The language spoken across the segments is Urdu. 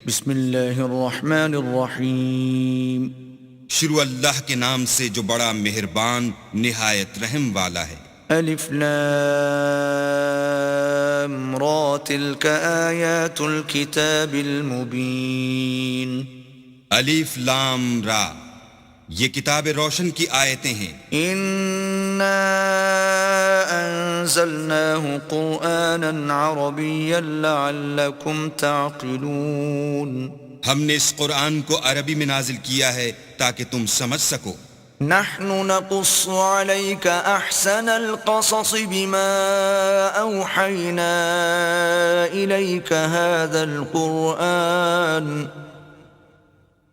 بسم اللہ الرحمن الرحیم۔ شروع اللہ کے نام سے جو بڑا مہربان نہایت رحم والا ہے۔ الف لام را تلک آیات الکتاب المبین۔ الف لام را، یہ کتاب روشن کی آیتیں ہیں۔ انا انزلناه قرآنا عربیا لعلکم تعقلون۔ ہم نے اس قرآن کو عربی میں نازل کیا ہے تاکہ تم سمجھ سکو۔ نحن نقص عليك أحسن القصص بما أوحينا إليك هذا القرآن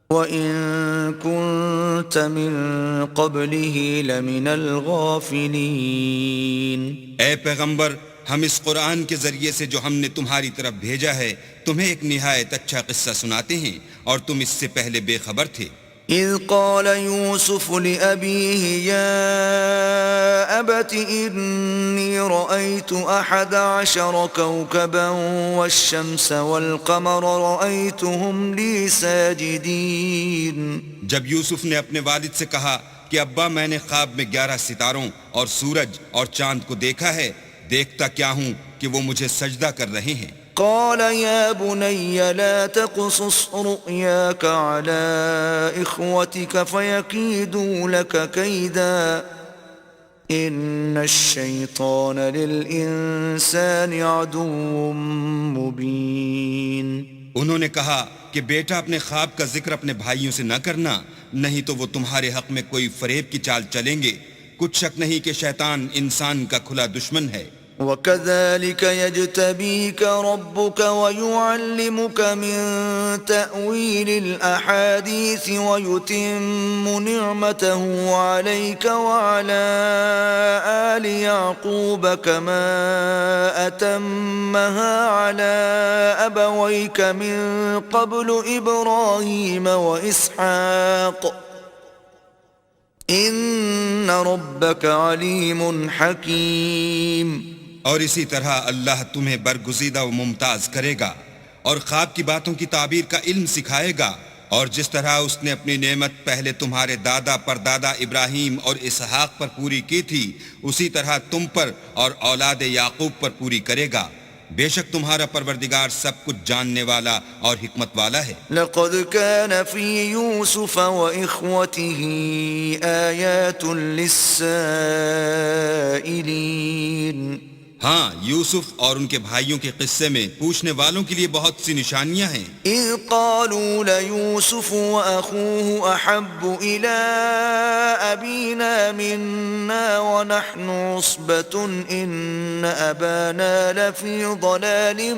وإن كنت من قبله لمن الغافلين۔ اے پیغمبر، ہم اس قرآن کے ذریعے سے جو ہم نے تمہاری طرف بھیجا ہے تمہیں ایک نہایت اچھا قصہ سناتے ہیں، اور تم اس سے پہلے بے خبر تھے۔ اذ قال يوسف لأبيه يا أبت إني رأيت 11 كوكبا والشمس والقمر رأيتهم لي ساجدين۔ جب یوسف نے اپنے والد سے کہا کہ ابا، میں نے خواب میں 11 ستاروں اور سورج اور چاند کو دیکھا ہے، دیکھتا کیا ہوں کہ وہ مجھے سجدہ کر رہے ہیں۔ قال يا بني لا تقصص رؤياك على إخوتك فيكيدوا لك كيدا إن الشيطان للإنسان عدو مبين۔ انہوں نے کہا کہ بیٹا، اپنے خواب کا ذکر اپنے بھائیوں سے نہ کرنا، نہیں تو وہ تمہارے حق میں کوئی فریب کی چال چلیں گے۔ کچھ شک نہیں کہ شیطان انسان کا کھلا دشمن ہے۔ وَكَذَلِكَ يَجْتَبِيكَ رَبُّكَ وَيُعَلِّمُكَ مِن تَأْوِيلِ الْأَحَادِيثِ وَيُتِمُّ نِعْمَتَهُ عَلَيْكَ وَعَلَى آلِ يَعْقُوبَ كَمَا أَتَمَّهَا عَلَى أَبَوَيْكَ مِن قَبْلُ إِبْرَاهِيمَ وَإِسْحَاقَ ان ربک علیم حکیم۔ اور اسی طرح اللہ تمہیں برگزیدہ و ممتاز کرے گا اور خواب کی باتوں کی تعبیر کا علم سکھائے گا، اور جس طرح اس نے اپنی نعمت پہلے تمہارے دادا پردادا ابراہیم اور اسحاق پر پوری کی تھی، اسی طرح تم پر اور اولاد یعقوب پر پوری کرے گا۔ بے شک تمہارا پروردگار سب کچھ جاننے والا اور حکمت والا ہے۔ لقد كان في يوسف وإخوته آيات للسائلين۔ ہاں، یوسف اور ان کے بھائیوں کے قصے میں پوچھنے والوں کے لیے بہت سی نشانیاں ہیں۔ اذ قالوا ليوسف واخوه احب الى ابينا منا ونحن عصبة ان ابانا لفي ضلال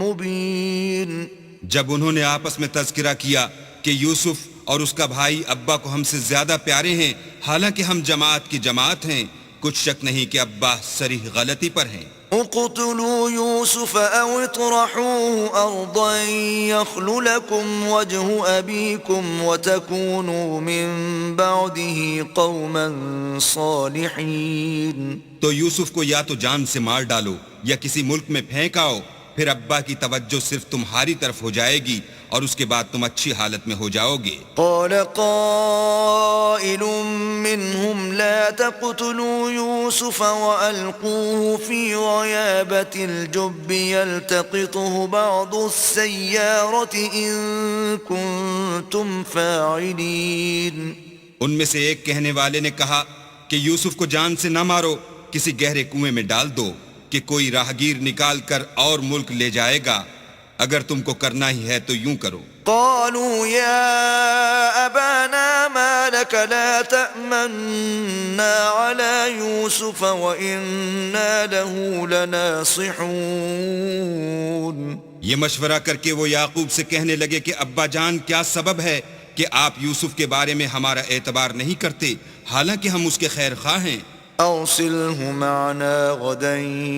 مبين۔ جب انہوں نے آپس میں تذکرہ کیا کہ یوسف اور اس کا بھائی ابا کو ہم سے زیادہ پیارے ہیں، حالانکہ ہم جماعت کی جماعت ہیں، کچھ شک نہیں کہ ابا صریح غلطی پر ہیں۔ اقتلوا يوسف او اطرحوه ارضا يخل لكم وجه ابيكم وتكونوا من بعده قوما صالحين۔ تو یوسف کو یا تو جان سے مار ڈالو یا کسی ملک میں پھینک آؤ، پھر ابا کی توجہ صرف تمہاری طرف ہو جائے گی اور اس کے بعد تم اچھی حالت میں ہو جاؤ گے۔ قال قائل منهم لا تقتلوا يوسف وألقوه في غيابة الجب يلتقطه بعض السيارة إن كنتم فاعلين۔ ان میں سے ایک کہنے والے نے کہا کہ یوسف کو جان سے نہ مارو، کسی گہرے کنویں میں ڈال دو کہ کوئی راہگیر نکال کر اور ملک لے جائے گا، اگر تم کو کرنا ہی ہے تو یوں کرو۔ قالوا يا أبانا ما لك لا تأمنا على يوسف وإنا له لناصحون۔ یہ مشورہ کر کے وہ یعقوب سے کہنے لگے کہ ابا جان، کیا سبب ہے کہ آپ یوسف کے بارے میں ہمارا اعتبار نہیں کرتے، حالانکہ ہم اس کے خیر خواہ ہیں۔ أرسله معنا غدا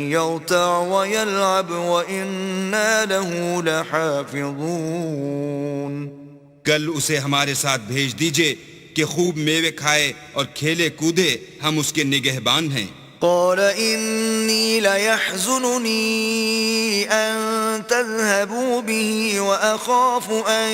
يرتع ويلعب وإنا له لحافظون۔ کل اسے ہمارے ساتھ بھیج دیجئے کہ خوب میوے کھائے اور کھیلے کودے، ہم اس کے نگہبان ہیں۔ قال إني ليحزنني أن تذهبوا به وأخاف أن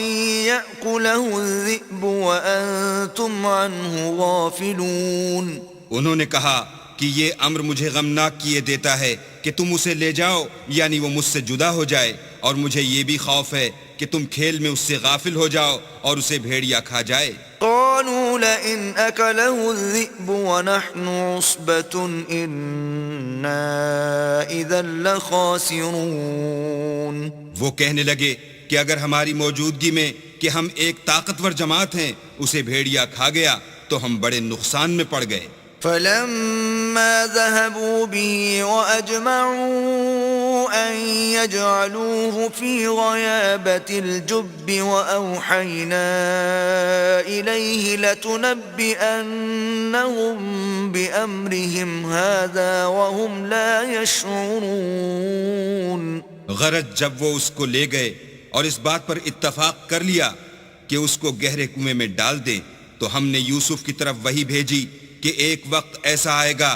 يأكله الذئب وأنتم عنه غافلون. انہوں نے کہا کہ یہ امر مجھے غمناک کیے دیتا ہے کہ تم اسے لے جاؤ یعنی وہ مجھ سے جدا ہو جائے، اور مجھے یہ بھی خوف ہے کہ تم کھیل میں اس سے غافل ہو جاؤ اور اسے بھیڑیا کھا جائے. قالوا لئن أكله الذئب ونحن عصبة إنا إذا لخاسرون. وہ کہنے لگے کہ اگر ہماری موجودگی میں کہ ہم ایک طاقتور جماعت ہیں اسے بھیڑیا کھا گیا تو ہم بڑے نقصان میں پڑ گئے. فلما ذهبوا به وأجمعوا أن يجعلوه في غيابة الجب وأوحينا إليه لتنبئنهم بأمرهم هذا وهم لا يشعرون. غرض جب وہ اس کو لے گئے اور اس بات پر اتفاق کر لیا کہ اس کو گہرے کنویں میں ڈال دیں تو ہم نے یوسف کی طرف وحی بھیجی کہ ایک وقت ایسا آئے گا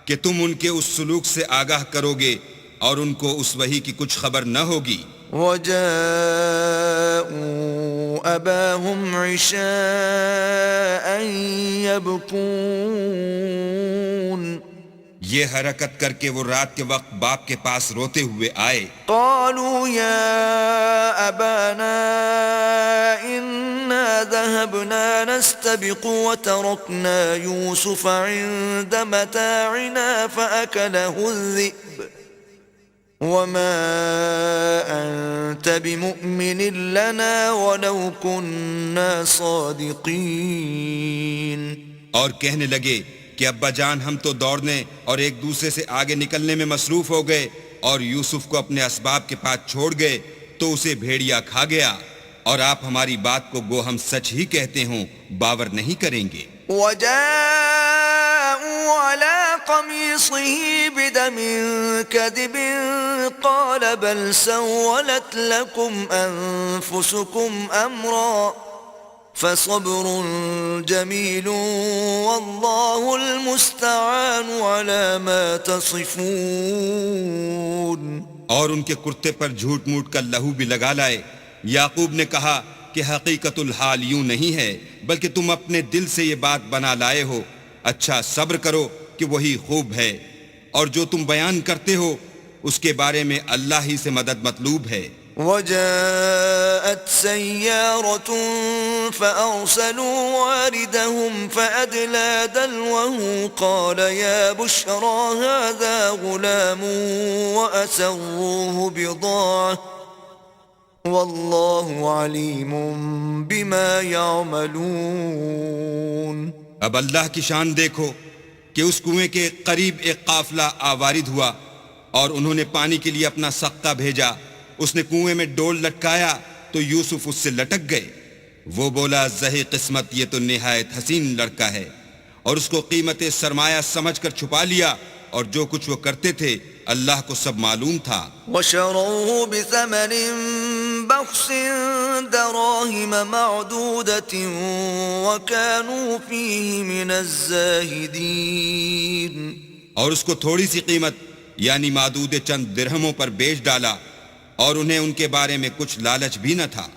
کہ تم ان کے اس سلوک سے آگاہ کرو گے اور ان کو اس وحی کی کچھ خبر نہ ہوگی. وَجَاءُوا أَبَاهُمْ عِشَاءً يَبْكُونَ. یہ حرکت کر کے وہ رات کے وقت باپ کے پاس روتے ہوئے آئے. قالوا يا أبانا إنا ذهبنا نستبق وتركنا يوسف عند متاعنا فأكله الذئب وما أنت بمؤمن لنا ولو كنا صادقين. اور کہنے لگے کہ ابا جان ہم تو دوڑنے اور ایک دوسرے سے آگے نکلنے میں مصروف ہو گئے اور یوسف کو اپنے اسباب کے پاس چھوڑ گئے تو اسے بھیڑیا کھا گیا، اور آپ ہماری بات کو گو ہم سچ ہی کہتے ہوں باور نہیں کریں گے. وجاءوا على قميصه بدم كذب قال بل سولت لكم أنفسكم أمرا فصبر جميل والله المستعان على ما تصفون. اور ان کے کرتے پر جھوٹ موٹ کا لہو بھی لگا لائے. یعقوب نے کہا کہ حقیقت الحال یوں نہیں ہے بلکہ تم اپنے دل سے یہ بات بنا لائے ہو. اچھا صبر کرو کہ وہی خوب ہے، اور جو تم بیان کرتے ہو اس کے بارے میں اللہ ہی سے مدد مطلوب ہے. وجاءت سيارة فأرسلوا واردهم فأدلى دلوه قال يا بشرى هذا غلام وأسروه بضاعة والله عليم بما يعملون. اب اللہ کی شان دیکھو کہ اس کنویں کے قریب ایک قافلہ آوارد ہوا اور انہوں نے پانی کے لیے اپنا سقہ بھیجا. اس نے کنویں میں ڈول لٹکایا تو یوسف اس سے لٹک گئے. وہ بولا زہی قسمت یہ تو نہایت حسین لڑکا ہے، اور اس کو قیمت سرمایہ سمجھ کر چھپا لیا، اور جو کچھ وہ کرتے تھے اللہ کو سب معلوم تھا. وشروه بثمن بخس دراهم معدودة وكانوا فيه من الزاهدين. اور اس کو تھوڑی سی قیمت یعنی معدود چند درہموں پر بیچ ڈالا، اور انہیں ان کے بارے میں کچھ لالچ بھی نہ تھا.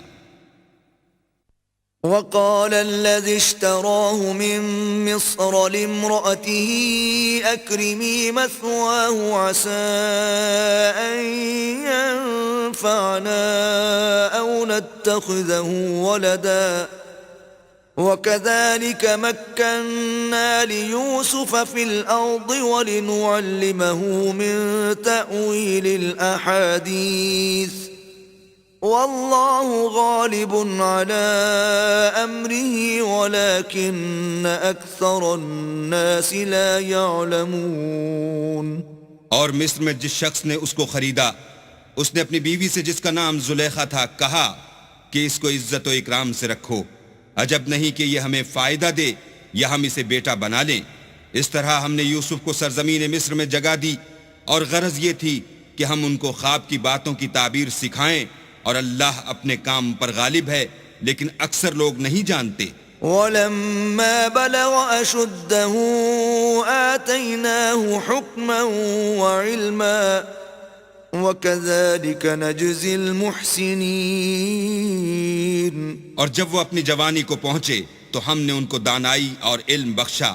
وقال الذي اشتراه من مصر لامرأته أكرمي مثواه عسى أن ينفعنا أو نتخذه ولدا وكذلك مكنا ليوسف في الأرض ولنعلمه من تأويل الأحاديث والله غالب على أمره ولكن أكثر الناس لا يعلمون. اور مصر میں جس شخص نے اس کو خریدا اس نے اپنی بیوی سے جس کا نام زلیخا تھا کہا کہ اس کو عزت و اکرام سے رکھو، عجب نہیں کہ یہ ہمیں فائدہ دے یا ہم اسے بیٹا بنا لیں. اس طرح ہم نے یوسف کو سرزمین مصر میں جگہ دی، اور غرض یہ تھی کہ ہم ان کو خواب کی باتوں کی تعبیر سکھائیں، اور اللہ اپنے کام پر غالب ہے لیکن اکثر لوگ نہیں جانتے. ولما بلغ أشده آتيناه حكما وعلما وكذلك نجزي المحسنين. اور جب وہ اپنی جوانی کو پہنچے تو ہم نے ان کو دانائی اور علم بخشا،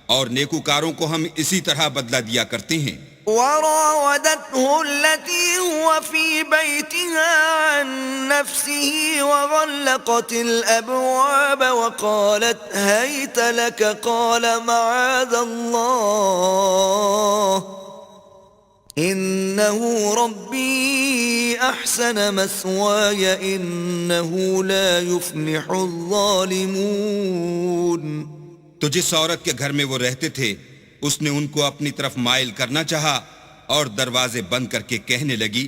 اور نیکوکاروں کو ہم اسی طرح بدلہ دیا کرتے ہیں. وراودته التي هو في بيتها عن نفسه وغلقت الأبواب وقالت هيت لك قال معاذ الله إنه ربي أحسن مثواي إنه لا يفلح الظالمون. تو جس عورت کے گھر میں وہ رہتے تھے اس نے ان کو اپنی طرف مائل کرنا چاہا اور دروازے بند کر کے کہنے لگی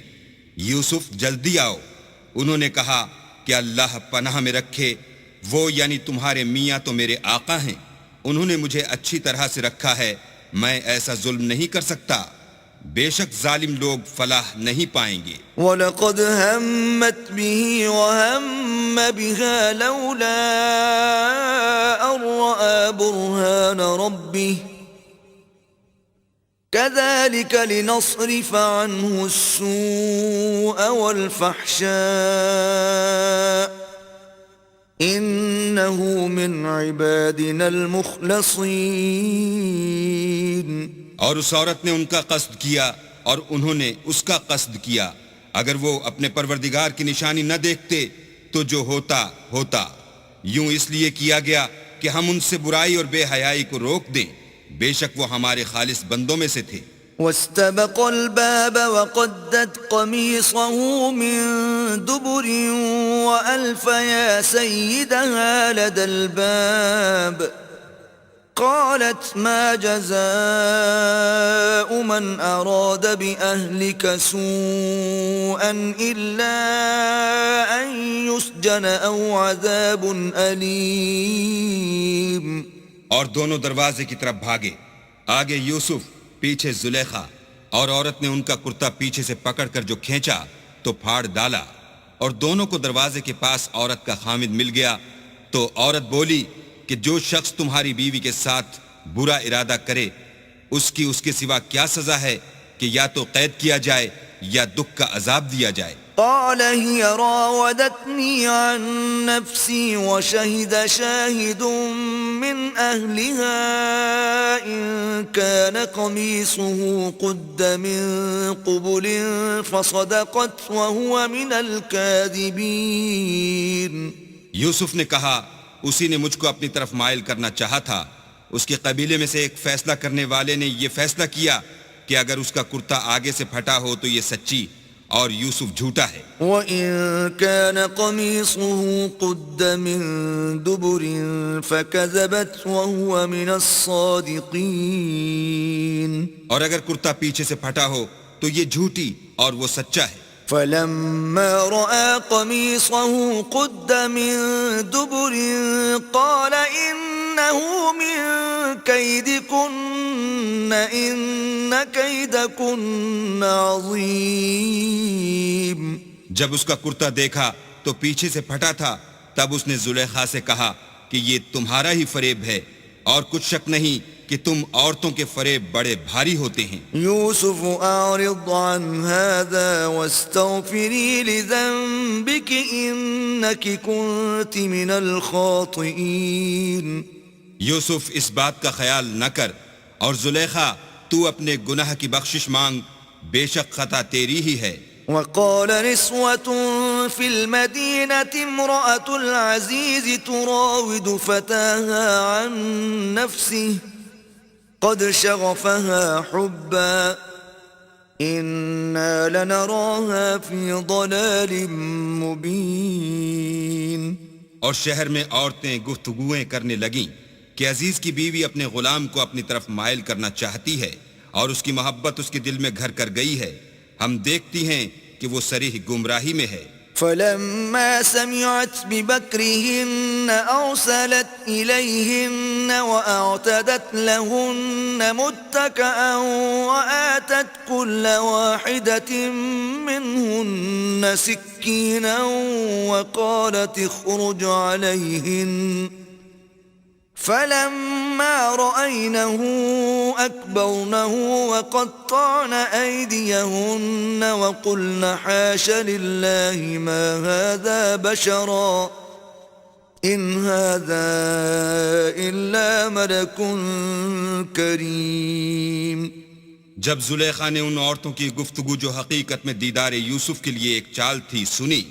یوسف جلدی آؤ. انہوں نے کہا کہ اللہ پناہ میں رکھے، وہ یعنی تمہارے میاں تو میرے آقا ہیں، انہوں نے مجھے اچھی طرح سے رکھا ہے، میں ایسا ظلم نہیں کر سکتا. بے شک ظالم لوگ فلاح نہیں پائیں گے. وَلَقَدْ هَمَّتْ بِهِ وَهَمَّ بِهَا لَوْلَا أَن رَّأَىٰ بُرْهَانَ رَبِّهِ كَذَلِكَ لِنَصْرِفَ عَنْهُ السُّوءَ وَالْفَحْشَاءَ إِنَّهُ مِنْ عِبَادِنَا الْمُخْلَصِينَ. اور اس عورت نے ان کا قصد کیا اور انہوں نے اس کا قصد کیا. اگر وہ اپنے پروردگار کی نشانی نہ دیکھتے تو جو ہوتا ہوتا. یوں اس لیے کیا گیا کہ ہم ان سے برائی اور بے حیائی کو روک دیں، بے شک وہ ہمارے خالص بندوں میں سے تھے. واستبق الباب وقدت قميصه من دبر وألف يا سيدها لدى الباب قالت ما جزاء من أراد بأهلك سوءا إلا أن يسجن أو عذاب أليم. اور دونوں دروازے کی طرف بھاگے، آگے یوسف، پیچھے زلیخا، اور عورت نے ان کا کرتا پیچھے سے پکڑ کر جو کھینچا تو پھاڑ ڈالا، اور دونوں کو دروازے کے پاس عورت کا خامد مل گیا. تو عورت بولی کہ جو شخص تمہاری بیوی کے ساتھ برا ارادہ کرے اس کے سوا کیا سزا ہے کہ یا تو قید کیا جائے یا دکھ کا عذاب دیا جائے. قال هي راودتني عن نفسي وشهد شاهد من أهلها إن كان قميصه قد من قبل فصدقت وهو من الكاذبين. یوسف نے کہا اسی نے مجھ کو اپنی طرف مائل کرنا چاہا تھا. اس کے قبیلے میں سے ایک فیصلہ کرنے والے نے یہ فیصلہ کیا کہ اگر اس کا کرتا آگے سے پھٹا ہو تو یہ سچی اور یوسف جھوٹا ہے. وَإِن كَانَ قَمِيصُهُ قُدَّ مِن دُبُرٍ فَكَذَبَتْ وَهُوَ مِنَ الصَّادِقِينَ. اور اگر کرتا پیچھے سے پھٹا ہو تو یہ جھوٹی اور وہ سچا ہے. فَلَمَّا رَأَىٰ قَمِيصَهُ قُدَّ مِن دُبُرٍ قَالَ إِنَّهُ مِن كَيْدِكُنَّ إِنَّ كَيْدَكُنَّ عَظِيمٌ. جب اس کا کرتا دیکھا تو پیچھے سے پھٹا تھا، تب اس نے زلیخا سے کہا کہ یہ تمہارا ہی فریب ہے، اور کچھ شک نہیں کہ تم عورتوں کے فریب بڑے بھاری ہوتے ہیں. یوسف اعرض عن هذا واستغفری لذنبك انك كنت من الخاطئین. یوسف اس بات کا خیال نہ کر، اور زلیخا تو اپنے گناہ کی بخشش مانگ، بے شک خطا تیری ہی ہے. وقال نسوة في المدينة امرأة العزيز تراود فتاها عن نفسه قد شغفها حبا إنا لنراها في ضلال مبين. اور شہر میں عورتیں گفتگویں کرنے لگیں کہ عزیز کی بیوی اپنے غلام کو اپنی طرف مائل کرنا چاہتی ہے اور اس کی محبت اس کے دل میں گھر کر گئی ہے، ہم دیکھتی ہیں کہ وہ صریح گمراہی میں ہے. فلما سمعت بمكرهن أرسلت إليهن وأعتدت لهن متكئا وآتت كل واحدة منهن سكينا وقالت اخرج عليهن فلما رأينه أكبرنه وقطعن أيديهن وقلن حاش لله ما هذا بشرا إن هذا إلا ملك کریم. جب زلیخا نے ان عورتوں کی گفتگو جو حقیقت میں دیدار یوسف کے لیے ایک چال تھی سنی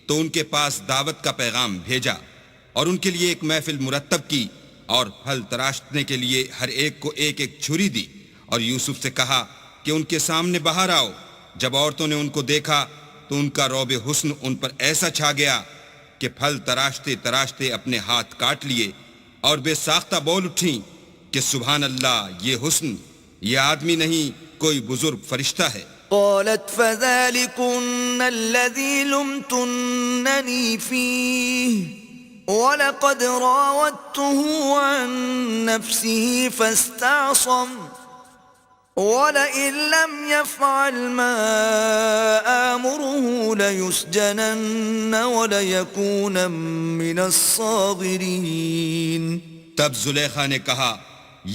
تو ان کے پاس دعوت کا پیغام بھیجا اور ان کے لیے ایک محفل مرتب کی اور پھل تراشنے کے لیے ہر ایک کو ایک ایک چھری دی اور یوسف سے کہا کہ ان کے سامنے باہر آؤ. جب عورتوں نے ان کو دیکھا تو ان کا رعب حسن ان پر ایسا چھا گیا کہ پھل تراشتے تراشتے اپنے ہاتھ کاٹ لیے اور بے ساختہ بول اٹھیں کہ سبحان اللہ، یہ حسن، یہ آدمی نہیں کوئی بزرگ فرشتہ ہے. قالت فذلكن الذي لمتنني فيه وَلَقَدْ رَاوَدتُّهُ عَن نَّفْسِهِ فَاسْتَعْصَمَ وَلَئِن لَّمْ يَفْعَلْ مَا آمُرُهُ لَيُسْجَنَنَّ وَلَيَكُونًا مِّنَ الصَّاغِرِينَ. تب زلیخا نے کہا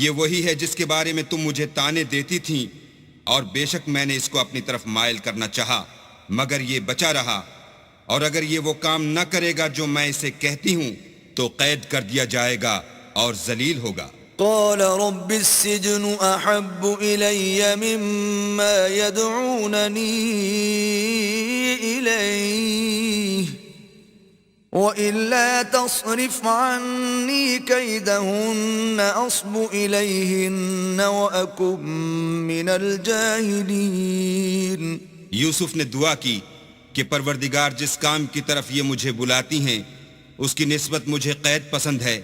یہ وہی ہے جس کے بارے میں تم مجھے طعنے دیتی تھیں اور بے شک میں نے اس کو اپنی طرف مائل کرنا چاہا مگر یہ بچا رہا اور اگر یہ وہ کام نہ کرے گا جو میں اسے کہتی ہوں تو قید کر دیا جائے گا اور ذلیل ہوگا. قال رب السجن احب الي مما يدعونني اليه وإلا تصرف عني كيدهن أصب إليهن وأكن من الجاهلين. یوسف نے دعا کی کہ پروردگار جس کام کی طرف یہ مجھے بلاتی ہیں اس کی نسبت مجھے قید پسند ہے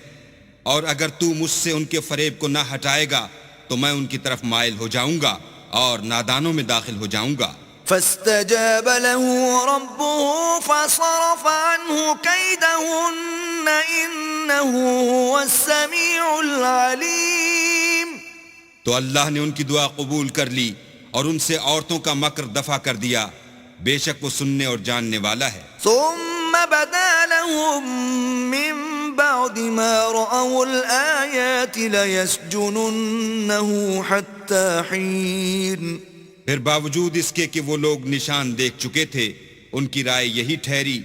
اور اگر تو مجھ سے ان کے فریب کو نہ ہٹائے گا تو میں ان کی طرف مائل ہو جاؤں گا اور نادانوں میں داخل ہو جاؤں گا. فاستجاب له ربه فصرف عنه كيدهن إنه هو السميع العليم. تو اللہ نے ان کی دعا قبول کر لی اور ان سے عورتوں کا مکر دفع کر دیا، بے شک وہ سننے اور جاننے والا ہے. ثم بدا لهم من بعد ما رأوا الآيات ليسجننه حتى حين. پھر باوجود اس کے کہ وہ لوگ نشان دیکھ چکے تھے ان کی رائے یہی ٹھہری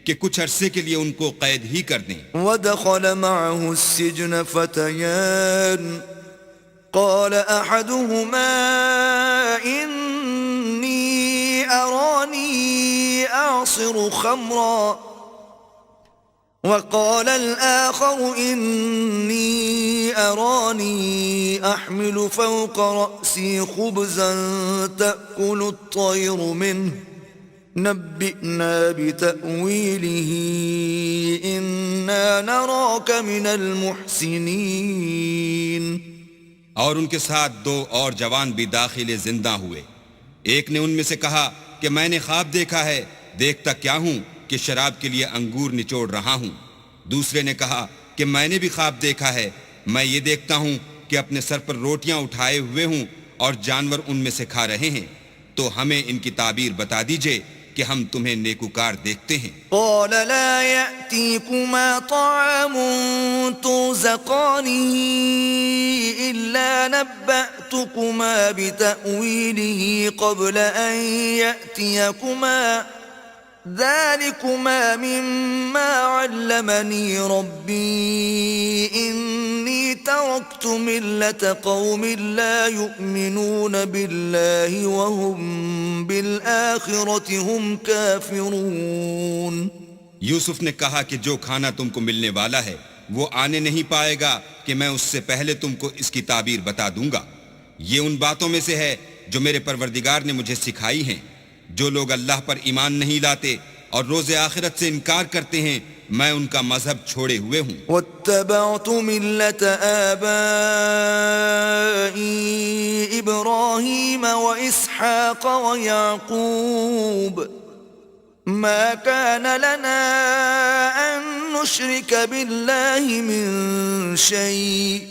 کہ کچھ عرصے کے لیے ان کو قید ہی کر دیں. ودخل معه السجن فتيان قال أحدهما إني أراني أعصر خمرا وقال الآخر إني أراني أحمل فوق رأسي خبزا تأكل الطير منه نبئنا بتأويله إنا نراك من المحسنين. اور ان کے ساتھ دو اور جوان بھی داخل زندہ ہوئے. ایک نے ان میں سے کہا کہ میں نے خواب دیکھا ہے، دیکھتا کیا ہوں کہ شراب کے لیے انگور نچوڑ رہا ہوں. دوسرے نے کہا کہ میں نے بھی خواب دیکھا ہے، میں یہ دیکھتا ہوں کہ اپنے سر پر روٹیاں اٹھائے ہوئے ہوں اور جانور ان میں سے کھا رہے ہیں، تو ہمیں ان کی تعبیر بتا دیجئے کہ ہم تمہیں نیکوکار دیکھتے ہیں. قال لا يأتيكما طعام ترزقانه إلا نبأتكما بتأويله قبل أن يأتيكما ذلكما مما علمني ربي إني تركت ملة قوم لا يؤمنون بالله وهم بالآخرة هم كافرون. یوسف نے کہا کہ جو کھانا تم کو ملنے والا ہے وہ آنے نہیں پائے گا کہ میں اس سے پہلے تم کو اس کی تعبیر بتا دوں گا. یہ ان باتوں میں سے ہے جو میرے پروردگار نے مجھے سکھائی ہیں. جو لوگ اللہ پر ایمان نہیں لاتے اور روز آخرت سے انکار کرتے ہیں میں ان کا مذہب چھوڑے ہوئے ہوں. واتبعت ملة آبائي إبراهيم وإسحاق ويعقوب ما كان لنا أن نشرك بالله من شيء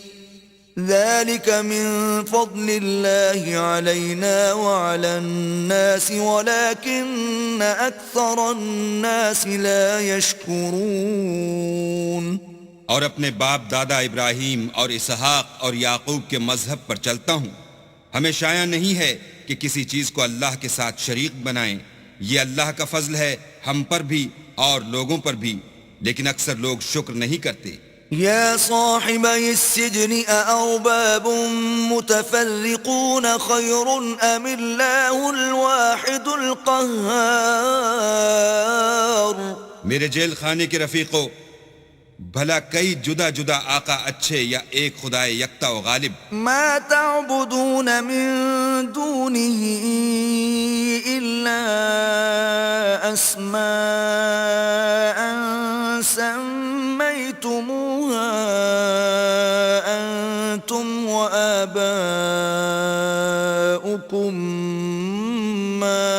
ذلك من فضل الله علينا وعلى الناس ولكن أكثر الناس لا يشكرون. اور اپنے باپ دادا ابراہیم اور اسحاق اور یعقوب کے مذہب پر چلتا ہوں۔ ہمیں شایع نہیں ہے کہ کسی چیز کو اللہ کے ساتھ شریک بنائیں، یہ اللہ کا فضل ہے ہم پر بھی اور لوگوں پر بھی، لیکن اکثر لوگ شکر نہیں کرتے۔ يا صاحبي السجن أأرباب متفرقون خير أم الله الواحد القهار؟ میرے جیل خانے کے رفیقو، بھلا کئی جدا جدا آقا اچھے یا ایک خدائے یکتا و غالب؟ ما تعبدون من دونه إلا أسماء سميتموها أنتم وآباؤكم ما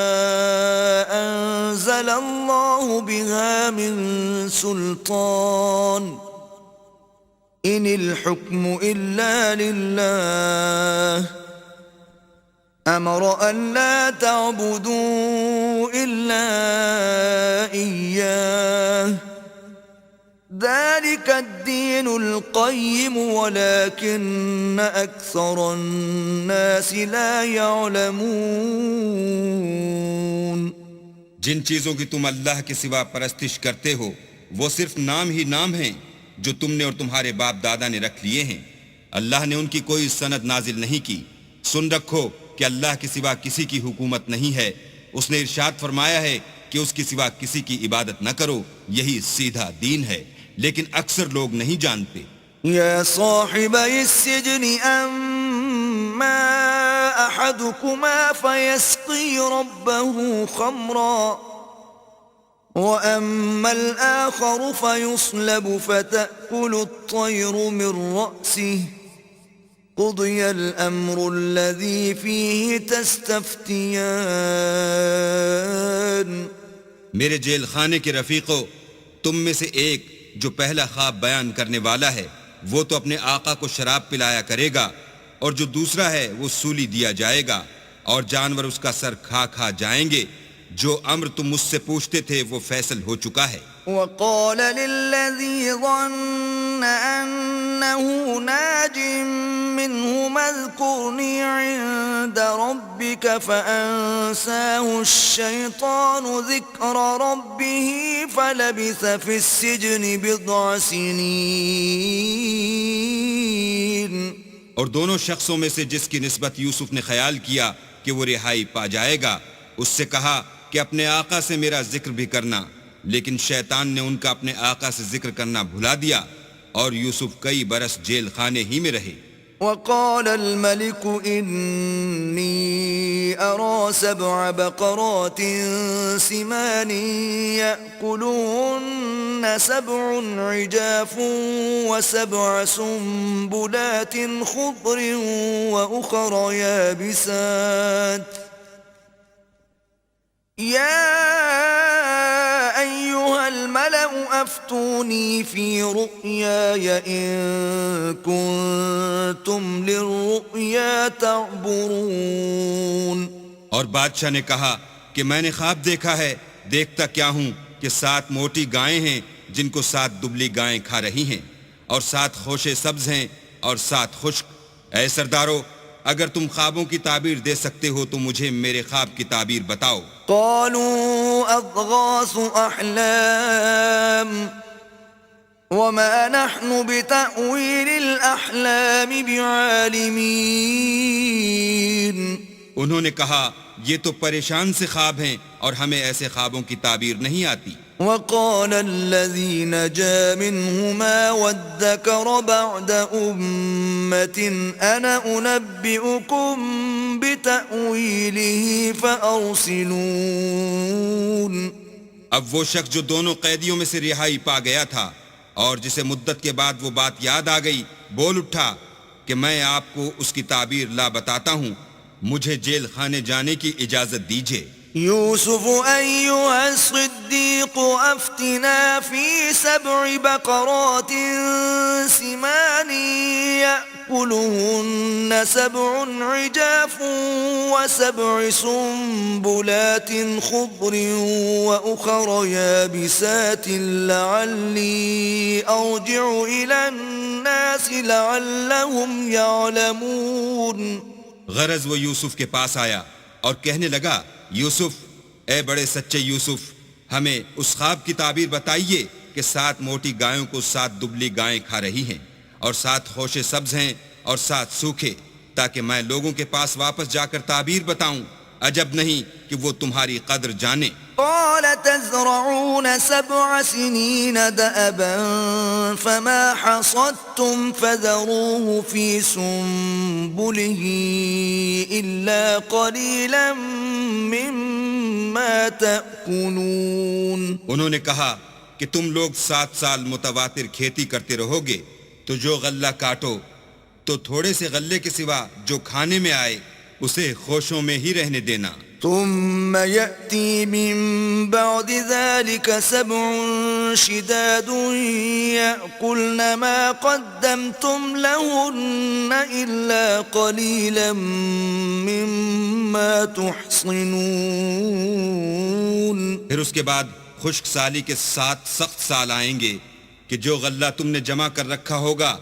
أنزل الله بها من سلطان إن الحكم إلا لله أمر أن لا تعبدوا إلا إياه ذلك الدين القيم ولكن أكثر الناس لا يعلمون۔ جن چیزوں کی تم اللہ کے سوا پرستش کرتے ہو وہ صرف نام ہی نام ہیں جو تم نے اور تمہارے باپ دادا نے رکھ لیے ہیں، اللہ نے ان کی کوئی سند نازل نہیں کی۔ سن رکھو کہ اللہ کے سوا کسی کی حکومت نہیں ہے، اس نے ارشاد فرمایا ہے کہ اس کے سوا کسی کی عبادت نہ کرو، یہی سیدھا دین ہے، لیکن اکثر لوگ نہیں جانتے۔ يا صاحبي السجن أما أحدكما فيسقي ربه خمرا وأما الآخر فيصلب فتأكل الطير من رأسه قضي الأمر الذي فيه تستفتيان۔ میرے جیل خانے کے رفیقو، تم میں سے ایک جو پہلا خواب بیان کرنے والا ہے وہ تو اپنے آقا کو شراب پلایا کرے گا، اور جو دوسرا ہے وہ سولی دیا جائے گا، اور جانور اس کا سر کھا کھا جائیں گے۔ جو امر تم مجھ سے پوچھتے تھے وہ فیصل ہو چکا ہے۔ وقال للذي ظن أنه ناج منهما اذكرني عند ربك فأنساه الشيطان ذكر ربه فلبث في السجن بضع سنين۔ اور دونوں شخصوں میں سے جس کی نسبت یوسف نے خیال کیا کہ وہ رہائی پا جائے گا، اس سے کہا کہ اپنے آقا سے میرا ذکر بھی کرنا، لیکن شیطان نے ان کا اپنے آقا سے ذکر کرنا بھلا دیا، اور یوسف کئی برس جیل خانے ہی میں رہے۔ وقال الملك إني أرى 7 بقرات سمان يأكلهن 7 عجاف و7 سنبلات خضر وأخر يابسات يا أيها الملأ أفتوني في رؤياي إن كنتم للرؤيا تعبرون۔ اور بادشاہ نے کہا کہ میں نے خواب دیکھا ہے، دیکھتا کیا ہوں کہ 7 موٹی گائیں ہیں جن کو 7 دبلی گائیں کھا رہی ہیں، اور 7 خوشے سبز ہیں اور 7 خشک۔ اے سردارو، اگر تم خوابوں کی تعبیر دے سکتے ہو تو مجھے میرے خواب کی تعبیر بتاؤ۔ قالوا أضغاث أحلام وما نحن بتأويل الأحلام بعالمين۔ انہوں نے کہا یہ تو پریشان سے خواب ہیں اور ہمیں ایسے خوابوں کی تعبیر نہیں آتی۔ وقال الذي نجا منهما وادكر بعد أمة أنا أنبئكم بتأويله فأرسلون۔ اب وہ شخص جو دونوں قیدیوں میں سے رہائی پا گیا تھا اور جسے مدت کے بعد وہ بات یاد آ گئی، بول اٹھا کہ میں آپ کو اس کی تعبیر لا بتاتا ہوں، مجھے جیل خانے جانے کی اجازت دیجیے۔ يوسف أيها الصديق أفتنا في 7 بقرات سمان يأكلهن 7 عجاف و7 سنبلات خضر وأخر يابسات لعلي أرجع إلى الناس لعلهم يعلمون. غرض وہ یوسف کے پاس آیا اور کہنے لگا یوسف، اے بڑے سچے یوسف، ہمیں اس خواب کی تعبیر بتائیے کہ 7 موٹی گایوں کو 7 دبلی گائیں کھا رہی ہیں اور 7 خوشے سبز ہیں اور 7 سوکھے، تاکہ میں لوگوں کے پاس واپس جا کر تعبیر بتاؤں. عجب نہیں کہ وہ تمہاری قدر جانے. قال تزرعون 7 سنين دأبا فما حصدتم فذروه في سنبله إلا قليلا مما تأكلون. انہوں نے کہا کہ تم لوگ 7 سال متواتر کھیتی کرتے رہو گے تو جو غلہ کاٹو تو تھوڑے سے غلے کے سوا جو کھانے میں آئے اسے خوشوں میں ہی رہنے دینا. ثم يأتي من بعد ذلك 7 شداد يأكلن ما قدمتم لهن إلا قليلا مما تحصنون. پھر اس کے بعد خشک سالی کے 7 سخت سال آئیں گے کہ جو غلہ تم نے جمع کر رکھا ہوگا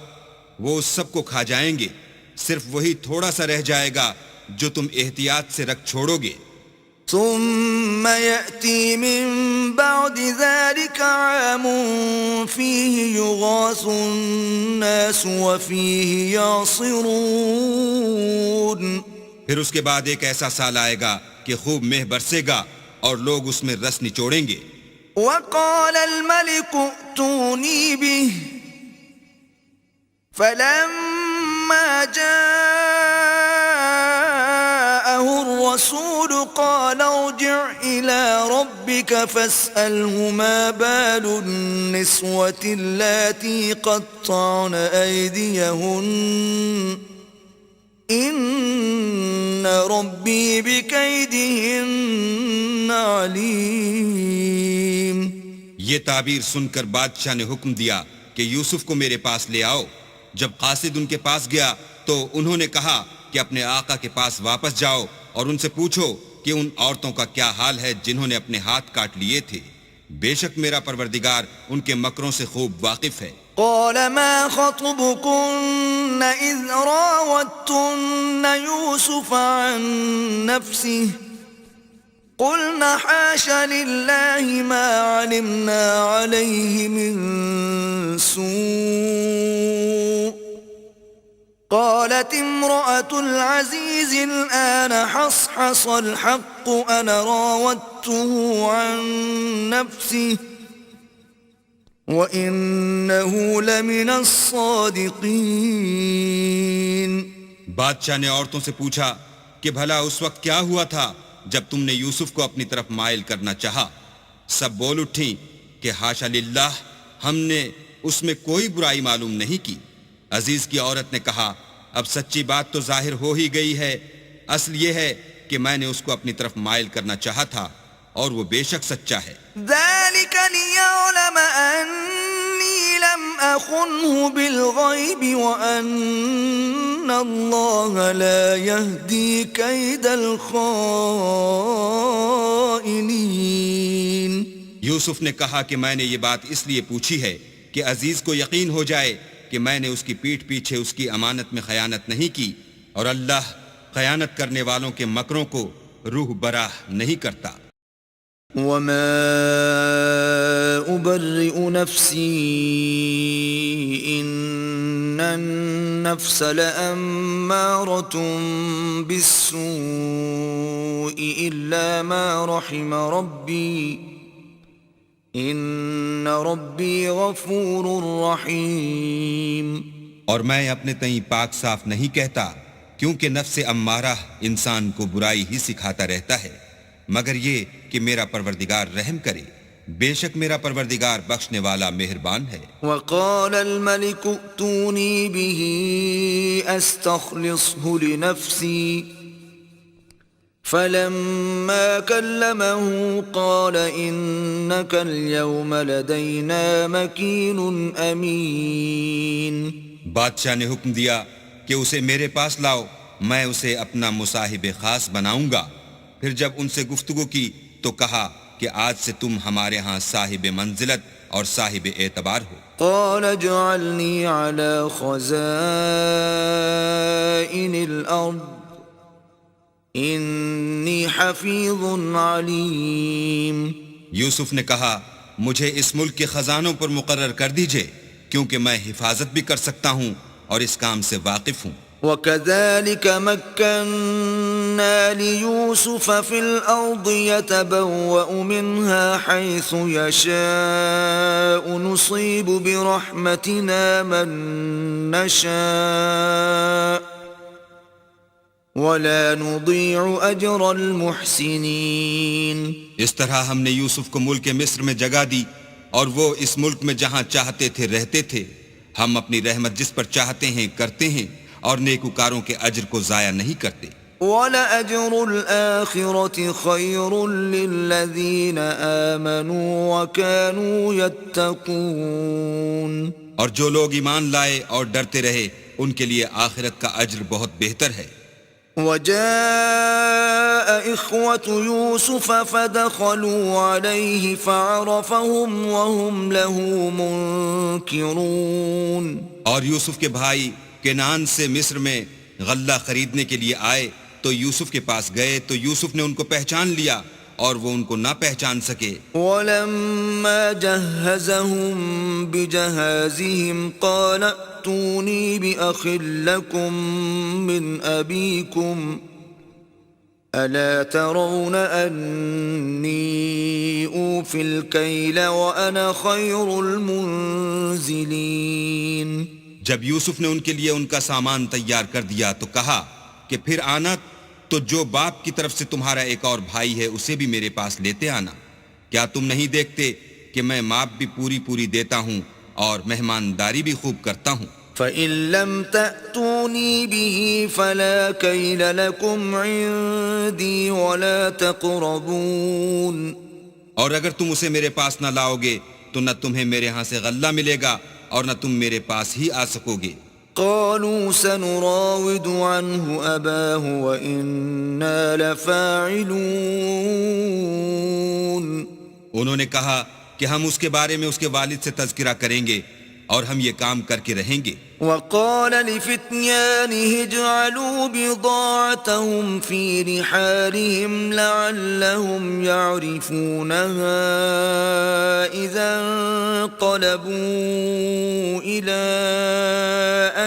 وہ اس سب کو کھا جائیں گے، صرف وہی تھوڑا سا رہ جائے گا جو تم احتیاط سے رکھ چھوڑو گے. ثم يأتي من بعد ذلك عام فيه يغاث الناس وفيه يعصرون. پھر اس کے بعد ایک ایسا سال آئے گا کہ خوب مہ برسے گا اور لوگ اس میں رس نچوڑیں گے. وقال الملك ائتوني به فلما جاءه الرسول قال ارجع إلى ربك فاسأله ما بال النسوة اللاتي قطعن أيديهن إن ربي بكيدهن عليم. یہ تعبیر سن کر بادشاہ نے حکم دیا کہ یوسف کو میرے پاس لے آؤ. جب قاصد ان کے پاس گیا تو انہوں نے کہا کہ اپنے آقا کے پاس واپس جاؤ اور ان سے پوچھو کہ ان عورتوں کا کیا حال ہے جنہوں نے اپنے ہاتھ کاٹ لیے تھے. بے شک میرا پروردگار ان کے مکروں سے خوب واقف ہے. قال ما خطبكن إذ راوتن يوسف عن نفسه قلنا حاش لله ما علمنا عليه من سوء قالت امرأة العزيز الآن حصحص الحق أنا راودته عن نفسه وَإِنَّهُ لَمِنَ الصَّادِقِينَ. بادشاہ نے عورتوں سے پوچھا کہ بھلا اس وقت کیا ہوا تھا جب تم نے یوسف کو اپنی طرف مائل کرنا چاہا؟ سب بول اٹھیں کہ حاشا للہ، ہم نے اس میں کوئی برائی معلوم نہیں کی. عزیز کی عورت نے کہا اب سچی بات تو ظاہر ہو ہی گئی ہے. اصل یہ ہے کہ میں نے اس کو اپنی طرف مائل کرنا چاہا تھا اور وہ بے شک سچا ہے. ذلك ليعلم أني لم أخنه بالغيب وأن الله لا يهدي كيد الخائنين. یوسف نے کہا کہ میں نے یہ بات اس لیے پوچھی ہے کہ عزیز کو یقین ہو جائے کہ میں نے اس کی پیٹھ پیچھے اس کی امانت میں خیانت نہیں کی، اور اللہ خیانت کرنے والوں کے مکروں کو روح براہ نہیں کرتا. وما أبرئ نفسي إن النفس لأمارة بالسوء إلا ما رحم ربي إن ربي غفور رحيم. اور میں اپنے تئیں پاک صاف نہیں کہتا، کیونکہ نفس امارہ انسان کو برائی ہی سکھاتا رہتا ہے، مگر یہ کہ میرا پروردگار رحم کرے. بے شک میرا پروردگار بخشنے والا مہربان ہے. وقال الملك ائتوني به استخلصه لنفسي فلما كلمه قال إنك اليوم لدينا مكين أمين. بادشاہ نے حکم دیا کہ اسے میرے پاس لاؤ، میں اسے اپنا مصاحب خاص بناؤں گا۔ پھر جب ان سے گفتگو کی تو کہا کہ آج سے تم ہمارے ہاں صاحب منزلت اور صاحب اعتبار ہو۔ قال اجعلني على خزائن الأرض إني حفيظ عليم۔ یوسف نے کہا مجھے اس ملک کے خزانوں پر مقرر کر دیجئے، کیونکہ میں حفاظت بھی کر سکتا ہوں اور اس کام سے واقف ہوں۔ وَكَذَلِكَ مَكَّنَّا لِيُوسُفَ فِي الْأَرْضِ يَتَبَوَّأُ مِنْهَا حَيْثُ يَشَاءُ نُصِيبُ بِرَحْمَتِنَا مَن نَّشَاءُ وَلَا نُضِيعُ أَجْرَ الْمُحْسِنِينَ۔ اس طرح ہم نے یوسف کو ملک مصر میں جگہ دی، اور وہ اس ملک میں جہاں چاہتے تھے رہتے تھے۔ ہم اپنی رحمت جس پر چاہتے ہیں کرتے ہیں، اور نیکوکاروں کے اجر کو ضائع نہیں کرتے۔ وَلَأَجْرُ الْآخِرَةِ خَيْرٌ لِّلَّذِينَ آمَنُوا وَكَانُوا يَتَّقُونَ۔ اور جو لوگ ایمان لائے اور ڈرتے رہے ان کے لیے آخرت کا اجر بہت بہتر ہے۔ وَجَاءَ إِخْوَةُ يُوسُفَ فَدَخَلُوا عَلَيْهِ فَعَرَفَهُمْ وَهُمْ لَهُ مُنكِرُونَ۔ اور یوسف کے بھائی کنعان سے مصر میں غلہ خریدنے کے لیے آئے تو یوسف کے پاس گئے تو یوسف نے ان کو پہچان لیا اور وہ ان کو نہ پہچان سکے۔ وَلَمَّا جَهَّزَهُم بِجَهَازِهِمْ قَالَ ائْتُونِي بِأَخٍ لَّكُم مِّنْ أَبِيكُمْ أَلَا تَرَوْنَ أَنِّي أُوفِي الْكَيْلَ وَأَنَا خَيْرُ الْمُنزِلِينَ۔ جب یوسف نے ان کے لیے ان کا سامان تیار کر دیا تو کہا کہ پھر آنا تو جو باپ کی طرف سے تمہارا ایک اور بھائی ہے اسے بھی میرے پاس لیتے آنا۔ کیا تم نہیں دیکھتے کہ میں ماپ بھی پوری دیتا ہوں اور مہمانداری بھی خوب کرتا ہوں؟ فَإِن لَّمْ تَأْتُونِي بِهِ فَلَا كَيْلَ لَكُمْ عِندِي وَلَا تَقْرَبُونَ۔ اور اگر تم اسے میرے پاس نہ لاؤ گے تو نہ تمہیں میرے ہاں سے غلہ ملے گا اور نہ تم میرے پاس ہی آ سکو گے۔ قالوا سنراود عنه أباه وإنا لفاعلون۔ انہوں نے کہا کہ ہم اس کے بارے میں اس کے والد سے تذکرہ کریں گے اور ہم یہ کام کر کے رہیں گے۔ وقال لفتيانه اجعلوا بضاعتهم في رحالهم لعلهم يعرفونها إذا انقلبوا إلى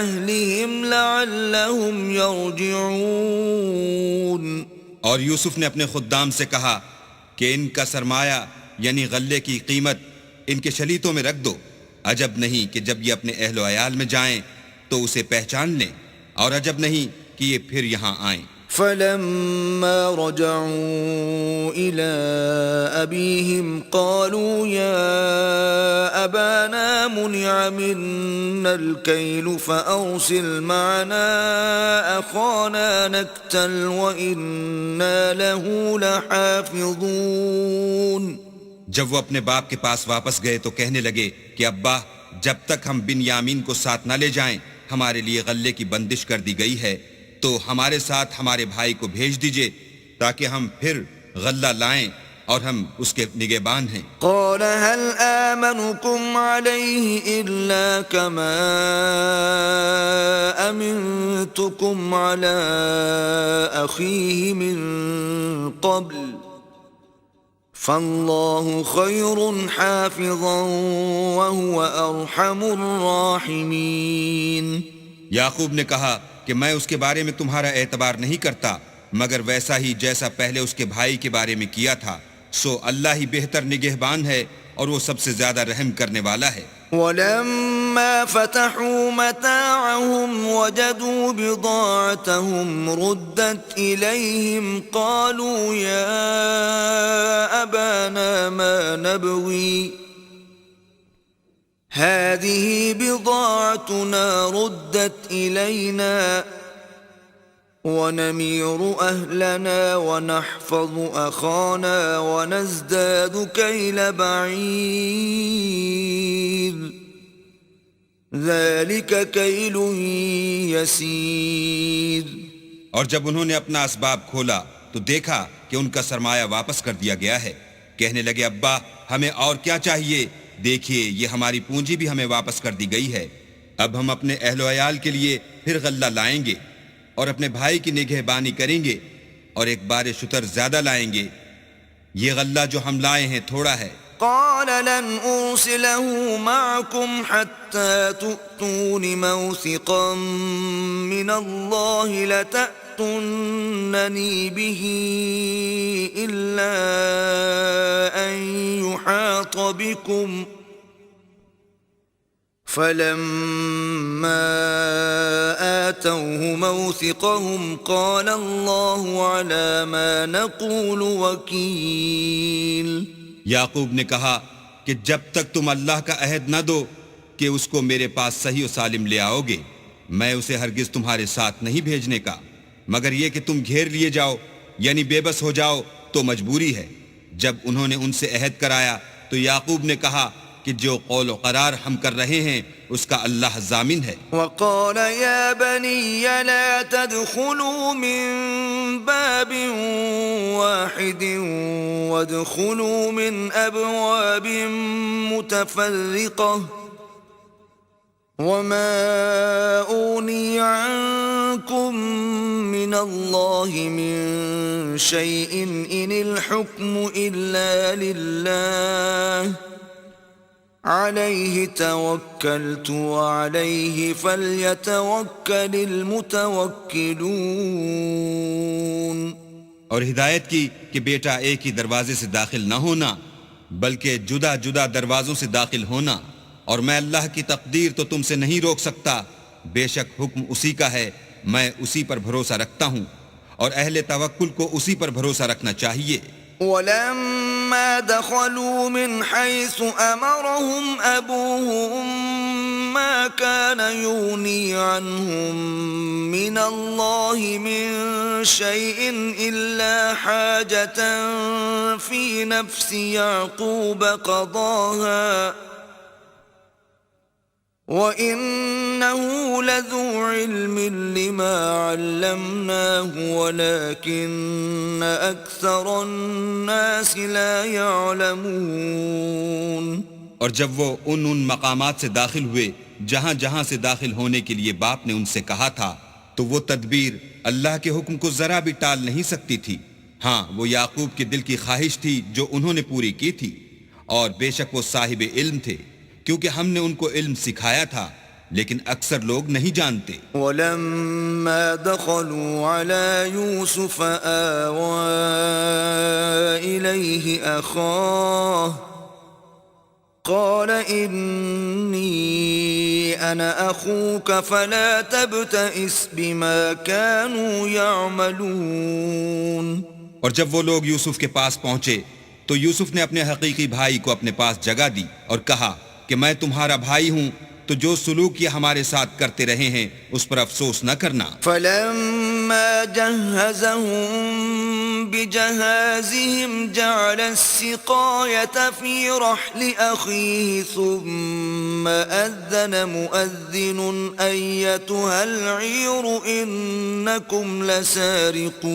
أهلهم لعلهم يرجعون۔ اور یوسف نے اپنے خدام سے کہا کہ ان کا سرمایہ یعنی غلے کی قیمت ان کے شلیتوں میں رکھ دو، عجب نہیں کہ جب یہ اپنے اہل و عیال میں جائیں تو اسے پہچان لیں، اور عجب نہیں کہ یہ پھر یہاں آئیں۔ فلما رجعوا إلى أبيهم قالوا يا أبانا منع منا الكيل فأرسل معنا أخانا نكتل وإنا له لحافظون۔ جب وہ اپنے باپ کے پاس واپس گئے تو کہنے لگے کہ ابا، جب تک ہم بن یامین کو ساتھ نہ لے جائیں ہمارے لیے غلے کی بندش کر دی گئی ہے، تو ہمارے ساتھ ہمارے بھائی کو بھیج دیجئے تاکہ ہم پھر غلہ لائیں اور ہم اس کے نگہبان ہیں۔ قال هل آمنكم عليه إلا كما أمنتكم على أخيه من قبل فالله خير حافظا وهو أرحم الراحمين۔ یعقوب نے کہا کہ میں اس کے بارے میں تمہارا اعتبار نہیں کرتا مگر ویسا ہی جیسا پہلے اس کے بھائی کے بارے میں کیا تھا، سو اللہ ہی بہتر نگہبان ہے اور وہ سب سے زیادہ رحم کرنے والا ہے۔ ولما فتحوا متاعهم وجدوا بضاعتهم ردت إليهم قالوا يا أبانا ما نبغي هذه بضاعتنا ردت إلينا ونمير أهلنا ونحفظ أخانا ونزداد كيل بعير ذلك كيل يسير. اور جب انہوں نے اپنا اسباب کھولا تو دیکھا کہ ان کا سرمایہ واپس کر دیا گیا ہے. کہنے لگے ابا ہمیں اور کیا چاہیے، دیکھیے یہ ہماری پونجی بھی ہمیں واپس کر دی گئی ہے. اب ہم اپنے اہل و عیال کے لیے پھر غلہ لائیں گے اور اپنے بھائی کی نگہبانی کریں گے اور ایک بار شتر زیادہ لائیں گے. یہ غلہ جو ہم لائے ہیں تھوڑا ہے. قال لن أرسله معكم حتى تؤتون موثقا من الله لتأتونني به إلا أن يحاط بكم. فلما آتوه موثقهم قال الله على ما نقول وكيل. یعقوب نے کہا کہ جب تک تم اللہ کا عہد نہ دو کہ اس کو میرے پاس صحیح و سالم لے آؤ گے، میں اسے ہرگز تمہارے ساتھ نہیں بھیجنے کا، مگر یہ کہ تم گھیر لیے جاؤ یعنی بے بس ہو جاؤ تو مجبوری ہے. جب انہوں نے ان سے عہد کرایا تو یعقوب نے کہا کہ جو قول و قرار ہم کر رہے ہیں اس کا اللہ ضامن ہے. وقال يا بني لا تدخلوا من باب واحد وادخلوا من أبواب متفرقة وما أغني عنكم من الله من شيء إن الحكم إلا لله عليه توكلت وعليه فليتوكل المتوكلون. اور ہدایت کی کہ بیٹا ایک ہی دروازے سے داخل نہ ہونا بلکہ جدا جدا دروازوں سے داخل ہونا، اور میں اللہ کی تقدیر تو تم سے نہیں روک سکتا، بے شک حکم اسی کا ہے، میں اسی پر بھروسہ رکھتا ہوں اور اہل توکل کو اسی پر بھروسہ رکھنا چاہیے. ولما دخلوا من حيث أمرهم أبوهم ما كان يغني عنهم من الله من شيء إلا حاجة في نفس يعقوب قضاها وَإِنَّهُ لَذُو عِلْمٍ لِّمَا عَلَّمْنَاهُ وَلَكِنَّ أَكْثَرَ النَّاسِ لَا يَعْلَمُونَ. اور جب وہ ان مقامات سے داخل ہوئے جہاں جہاں سے داخل ہونے کے لیے باپ نے ان سے کہا تھا تو وہ تدبیر اللہ کے حکم کو ذرا بھی ٹال نہیں سکتی تھی. ہاں وہ یعقوب کے دل کی خواہش تھی جو انہوں نے پوری کی تھی، اور بے شک وہ صاحب علم تھے کیونکہ ہم نے ان کو علم سکھایا تھا، لیکن اکثر لوگ نہیں جانتے. وَلَمَّا دَخَلُوا عَلَى يُوسُفَ آوَى إِلَيْهِ أَخَاهُ قَالَ إِنِّي أَنَا أَخُوكَ فَلَا تَبْتَئِسْ بِمَا كَانُوا يَعْمَلُونَ. اور جب وہ لوگ یوسف کے پاس پہنچے تو یوسف نے اپنے حقیقی بھائی کو اپنے پاس جگہ دی اور کہا کہ میں تمہارا بھائی ہوں، تو جو سلوک یہ ہمارے ساتھ کرتے رہے ہیں اس پر افسوس نہ کرنا. فَلَمَّا جَهَّزَهُم بِجَهَازِهِمْ جَعَلَ السِّقَايَةَ فِي رَحْلِ أَخِيهِ ثُمَّ أَذَّنَ مُؤَذِّنٌ أَيَّتُهَا الْعِيرُ إِنَّكُمْ لَسَارِقُونَ.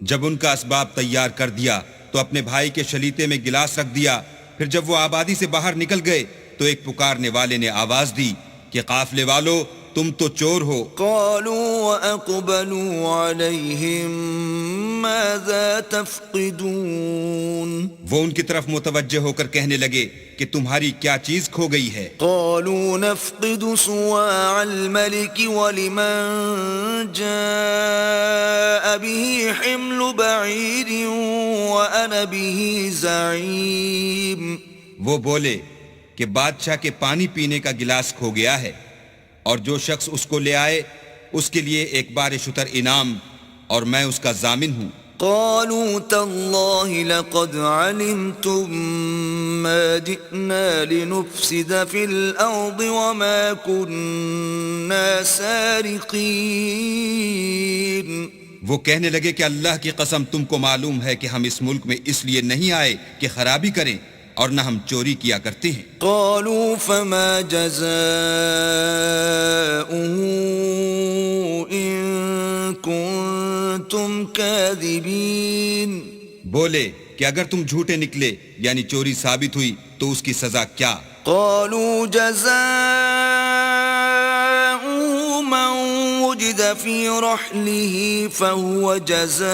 جب ان کا اسباب تیار کر دیا تو اپنے بھائی کے شلیتے میں گلاس رکھ دیا. پھر جب وہ آبادی سے باہر نکل گئے تو ایک پکارنے والے نے آواز دی کہ قافلے والو تم تو چور ہو. قالوا وأقبلوا عليهم ماذا تفقدون. وہ ان کی طرف متوجہ ہو کر کہنے لگے کہ تمہاری کیا چیز کھو گئی ہے. قالوا نفقد صواع الملك ولمن جاء به حمل بعير وأنا به زعيم. وہ بولے کہ بادشاہ کے پانی پینے کا گلاس کھو گیا ہے، اور جو شخص اس کو لے آئے اس کے لیے ایک بار شتر انعام، اور میں اس کا ضامن ہوں. قالوا تالله لقد علمتم ما جئنا لنفسد في الأرض وما كنا سارقين. وہ کہنے لگے کہ اللہ کی قسم تم کو معلوم ہے کہ ہم اس ملک میں اس لیے نہیں آئے کہ خرابی کریں اور نہ ہم چوری کیا کرتے ہیں۔ قالوا فما جزاؤه إن كنتم كاذبين؟ بولے کہ اگر تم جھوٹے نکلے یعنی چوری ثابت ہوئی تو اس کی سزا کیا؟ قالوا جزاؤه من وجد في رحله فهو جزاؤه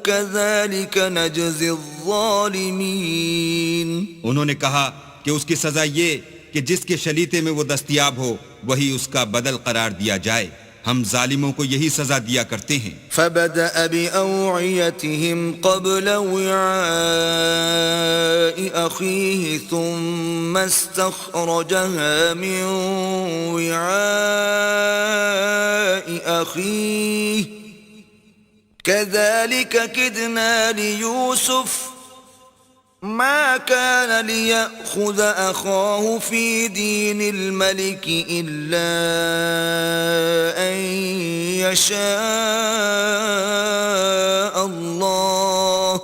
كذلك نجزي الظالمين۔ انہوں نے کہا کہ اس کی سزا یہ کہ جس کے شلیتے میں وہ دستیاب ہو وہی اس کا بدل قرار دیا جائے، ہم ظالموں کو یہی سزا دیا کرتے ہیں۔ فبدأ بأوعيتهم قبل وعاء أخيه ثم استخرجها من وعاء أخيه كذلك كدنا ليوسف ما كان ليأخذ أخاه في دين الملك إلا أن يشاء الله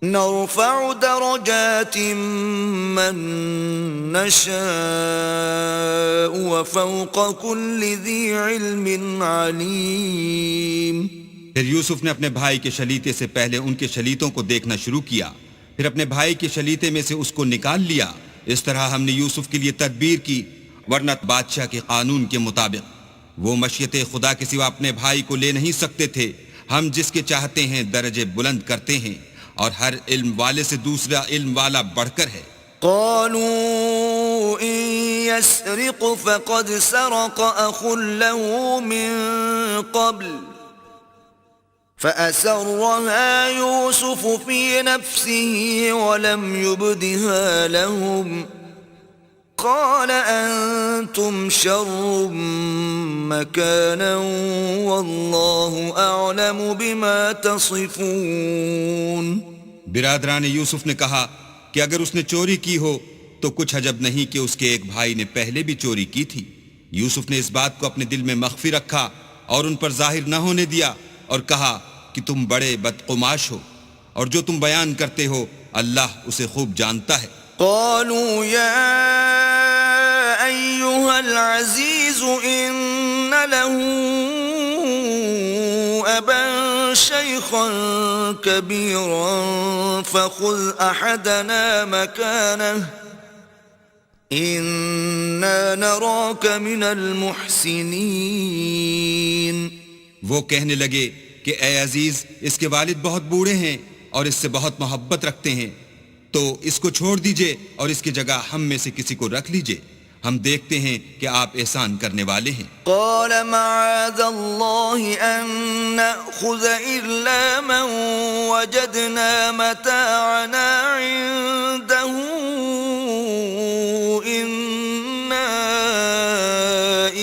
نرفع درجات من نشاء وفوق كل ذي علم عليم۔ پھر یوسف نے اپنے بھائی کے شلیتے سے پہلے ان کے شلیتوں کو دیکھنا شروع کیا، پھر اپنے بھائی کے شلیتے میں سے اس کو نکال لیا۔ اس طرح ہم نے یوسف کے لیے تدبیر کی، ورنہ بادشاہ کے قانون کے مطابق وہ مشیت خدا کے سوا اپنے بھائی کو لے نہیں سکتے تھے۔ ہم جس کے چاہتے ہیں درجے بلند کرتے ہیں، اور ہر علم والے سے دوسرا علم والا بڑھ کر ہے۔ قالوا إن يسرق فقد سرق أخ له من قبل فأسرها يوسف في نفسه ولم يبدها لهم قال أنتم شر مكانا والله أعلم بما تصفون۔ برادران یوسف نے کہا کہ اگر اس نے چوری کی ہو تو کچھ عجب نہیں کہ اس کے ایک بھائی نے پہلے بھی چوری کی تھی۔ یوسف نے اس بات کو اپنے دل میں مخفی رکھا اور ان پر ظاہر نہ ہونے دیا، اور کہا کہ تم بڑے بدقماش ہو، اور جو تم بیان کرتے ہو اللہ اسے خوب جانتا ہے۔ قالوا يا أيها العزيز إن له أبا شيخا كبيرا فخذ أحدنا مكانه إنا نراك من المحسنين۔ وہ کہنے لگے کہ اے عزیز، اس کے والد بہت بوڑھے ہیں اور اس سے بہت محبت رکھتے ہیں، تو اس کو چھوڑ دیجئے اور اس کی جگہ ہم میں سے کسی کو رکھ لیجئے، ہم دیکھتے ہیں کہ آپ احسان کرنے والے ہیں۔ قال معاذ الله أن نأخذ إلا من وجدنا متاعنا عنده إنا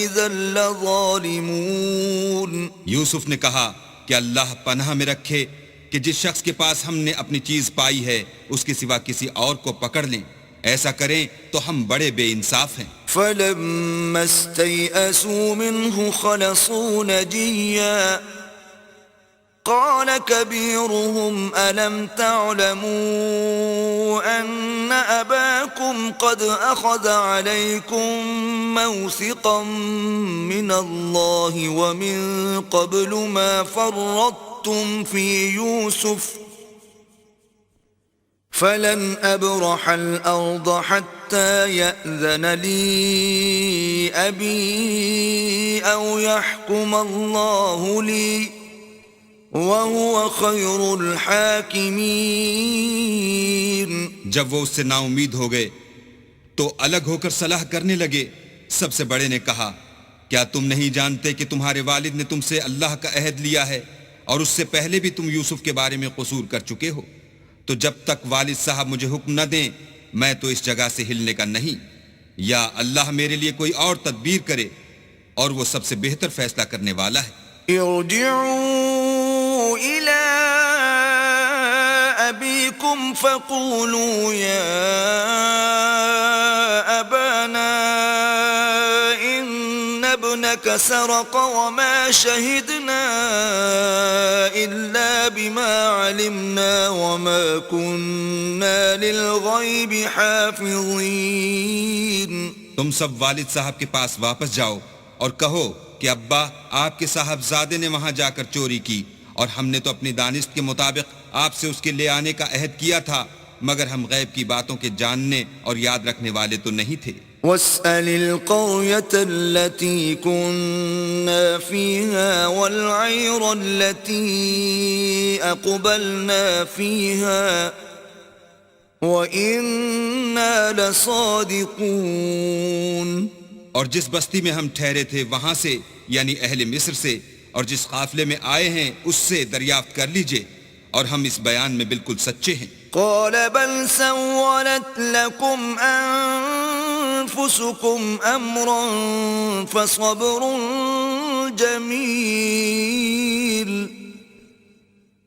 إذا لظالمون۔ یوسف نے کہا کہ اللہ پناہ میں رکھے کہ جس شخص کے پاس ہم نے اپنی چیز پائی ہے اس کے سوا کسی اور کو پکڑ لیں، ایسا کریں تو ہم بڑے بے انصاف ہیں۔ فلما استيئسوا منه خلصوا نجيا قال كبيرهم ألم تعلموا أن أباكم قد أخذ عليكم موثقا من الله ومن قبل ما فرطتم في يوسف فلن أبرح الأرض حتى يأذن لي أبي أو يحكم الله لي وَهُوَ خَيْرُ الْحَاكِمِينَ۔ جب وہ اس سے نا امید ہو گئے تو الگ ہو کر صلاح کرنے لگے۔ سب سے بڑے نے کہا کیا تم نہیں جانتے کہ تمہارے والد نے تم سے اللہ کا عہد لیا ہے اور اس سے پہلے بھی تم یوسف کے بارے میں قصور کر چکے ہو؟ تو جب تک والد صاحب مجھے حکم نہ دیں میں تو اس جگہ سے ہلنے کا نہیں، یا اللہ میرے لیے کوئی اور تدبیر کرے، اور وہ سب سے بہتر فیصلہ کرنے والا ہے۔ ارجعوا إلى أبيكم فقولوا يا أبانا إن ابنك سرق وما شهدنا إلا بما علمنا وما كنا للغيب حافظين. تم سب والد صاحب کے پاس واپس جاؤ اور کہو کہ ابا آپ کے صاحبزادے نے وہاں جا کر چوری کی، اور ہم نے تو اپنی دانست کے مطابق آپ سے اس کے لے آنے کا عہد کیا تھا، مگر ہم غیب کی باتوں کے جاننے اور یاد رکھنے والے تو نہیں تھے. واسأل القرية التي كنا فيها والعير التي أقبلنا فيها وإنا لصادقون. اور جس بستی میں ہم ٹھہرے تھے وہاں سے، یعنی اہل مصر سے، اور جس قافلے میں آئے ہیں اس سے دریافت کر لیجئے، اور ہم اس بیان میں بالکل سچے ہیں. قال بل سولت لكم أنفسكم أمرا فصبر جميل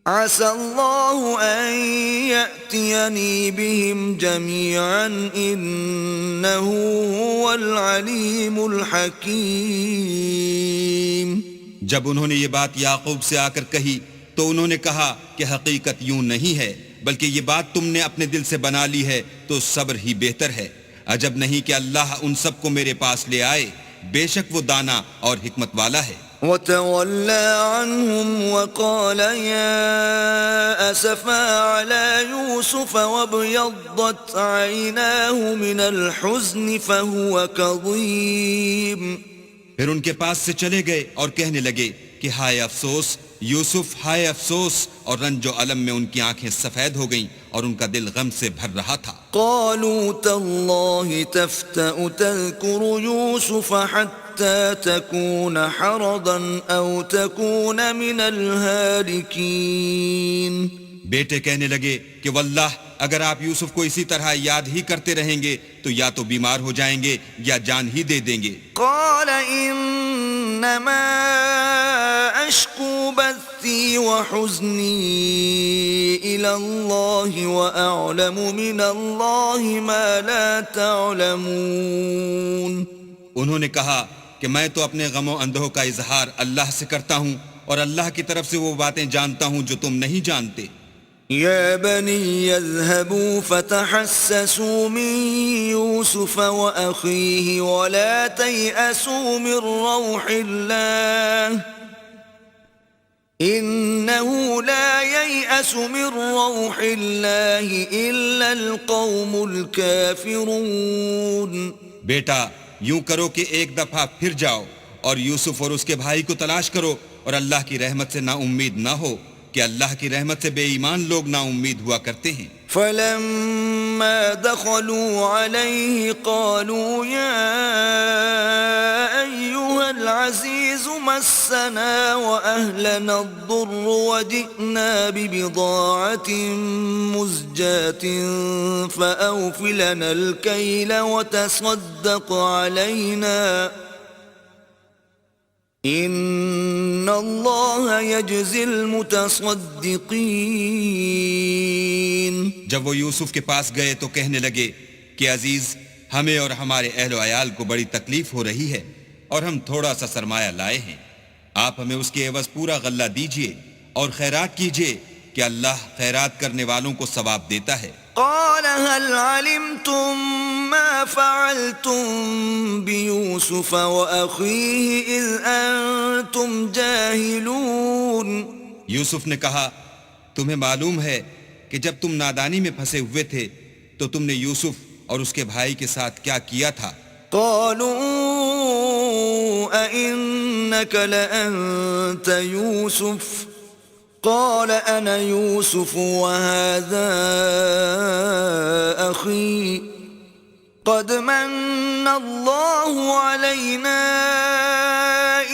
عسى الله أن يأتيني بهم جميعا إنه هو العليم الحكيم. جب انہوں نے یہ بات یعقوب سے آ کر کہی تو انہوں نے کہا کہ حقیقت یوں نہیں ہے، بلکہ یہ بات تم نے اپنے دل سے بنا لی ہے تو صبر ہی بہتر ہے. عجب نہیں کہ اللہ ان سب کو میرے پاس لے آئے، بے شک وہ دانا اور حکمت والا ہے. وتولى عنهم وقال يا أسفا على يوسف وابيضت عيناه من الحزن فهو كظيم. پھر ان کے پاس سے چلے گئے اور کہنے لگے کہ ہائے افسوس یوسف، ہائے افسوس، اور رنج و الم میں ان کی آنکھیں سفید ہو گئیں اور ان کا دل غم سے بھر رہا تھا. قالوا تالله تفتأ تذكر يوسف حتى تكون حرضا أو تكون من الهالكين. بیٹے کہنے لگے کہ واللہ اگر آپ یوسف کو اسی طرح یاد ہی کرتے رہیں گے تو یا تو بیمار ہو جائیں گے یا جان ہی دے دیں گے. قال انما اشکو بثی وحزنی الى اللہ واعلم من اللہ ما لا تعلمون. انہوں نے کہا کہ میں تو اپنے غم و اندوہ کا اظہار اللہ سے کرتا ہوں اور اللہ کی طرف سے وہ باتیں جانتا ہوں جو تم نہیں جانتے. يا بني اذهبوا فتحسسوا من يوسف وأخيه ولا تيأسوا من روح الله إنه لا ييأس من روح الله إلا القوم الكافرون. بیٹا یوں کرو کہ ایک دفعہ پھر جاؤ اور یوسف اور اس کے بھائی کو تلاش کرو، اور اللہ کی رحمت سے نا امید نہ ہو کہ اللہ کی رحمت سے بے ایمان لوگ نا امید ہوا کرتے ہیں. فلما دخلوا عليه قالوا يا أيها العزيز مسنا وأهلنا الضر وجئنا ببضاعة مزجاة فأوف لنا الكيل وتصدق علينا ان اللہ یجزی المتصدقین. جب وہ یوسف کے پاس گئے تو کہنے لگے کہ عزیز، ہمیں اور ہمارے اہل و عیال کو بڑی تکلیف ہو رہی ہے اور ہم تھوڑا سا سرمایہ لائے ہیں، آپ ہمیں اس کے عوض پورا غلہ دیجئے اور خیرات کیجئے کہ اللہ خیرات کرنے والوں کو ثواب دیتا ہے. قال هل علمتم ما فعلتم بيوسف وأخيه إذ أنتم جاهلون. یوسف نے کہا تمہیں معلوم ہے کہ جب تم نادانی میں پھنسے ہوئے تھے تو تم نے یوسف اور اس کے بھائی کے ساتھ کیا کیا تھا. قالوا أئنك لأنت يوسف قال أنا يوسف وهذا أخي قد من الله علينا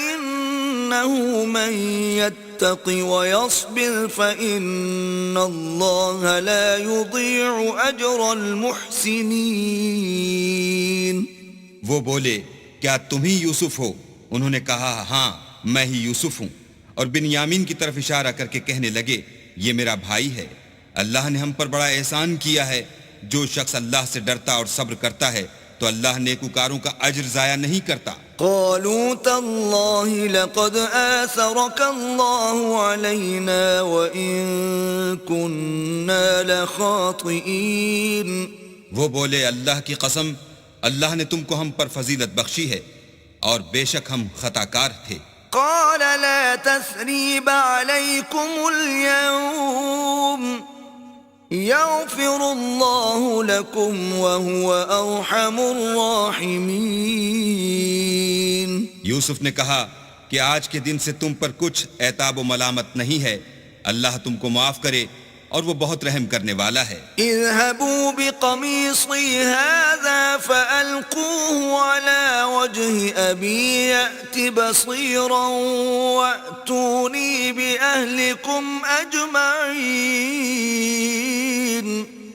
إنه من يتق ويصبر فإن الله لا يضيع أجر المحسنين. وہ بولے کیا تم ہی یوسف ہو؟ انہوں نے کہا ہاں میں ہی یوسف ہوں، اور بنیامین کی طرف اشارہ کر کے کہنے لگے یہ میرا بھائی ہے، اللہ نے ہم پر بڑا احسان کیا ہے. جو شخص اللہ سے ڈرتا اور صبر کرتا ہے تو اللہ نیکوکاروں کا اجر ضائع نہیں کرتا. قالوا تالله لقد آثرك الله علينا وإن كنا لخاطئين. وہ بولے اللہ کی قسم اللہ نے تم کو ہم پر فضیلت بخشی ہے اور بے شک ہم خطا کار تھے. قال لا تثريب عليكم اليوم يغفر الله لكم وهو أرحم الراحمين. یوسف نے کہا کہ آج کے دن سے تم پر کچھ عتاب و ملامت نہیں ہے، اللہ تم کو معاف کرے اور وہ بہت رحم کرنے والا ہے. اذهبوا بقميصي هذا فألقوه على وجه أبي يأت بصيرا وأتوني بأهلكم أجمعين.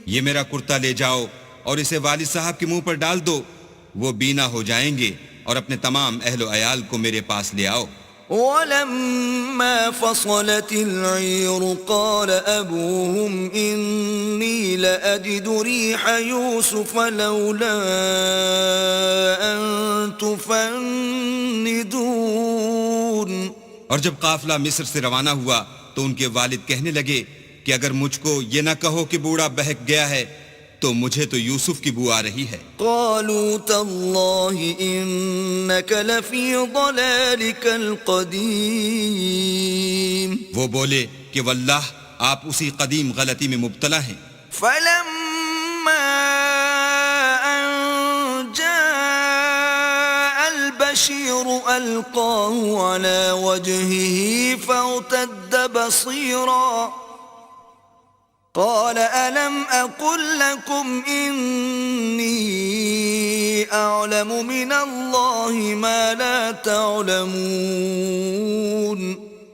یہ میرا کرتا لے جاؤ اور اسے والد صاحب کے منہ پر ڈال دو، وہ بینا ہو جائیں گے، اور اپنے تمام اہل و عیال کو میرے پاس لے آؤ. ولما فصلت العير قال أبوهم إني لأجد ريح يوسف لولا أن تفندون. اور جب قافلہ مصر سے روانہ ہوا تو ان کے والد کہنے لگے کہ اگر مجھ کو یہ نہ کہو کہ بوڑھا بہک گیا ہے تو مجھے تو یوسف کی بو آ رہی ہے. قالوا تالله إنك لفي ضلالك القديم. وہ بولے کہ واللہ آپ اسی قدیم غلطی میں مبتلا ہیں. فلما أن جاء البشير ألقاه على وجهه فارتد بصيرا قال ألم أقل لكم إني أعلم من الله ما لا تعلمون.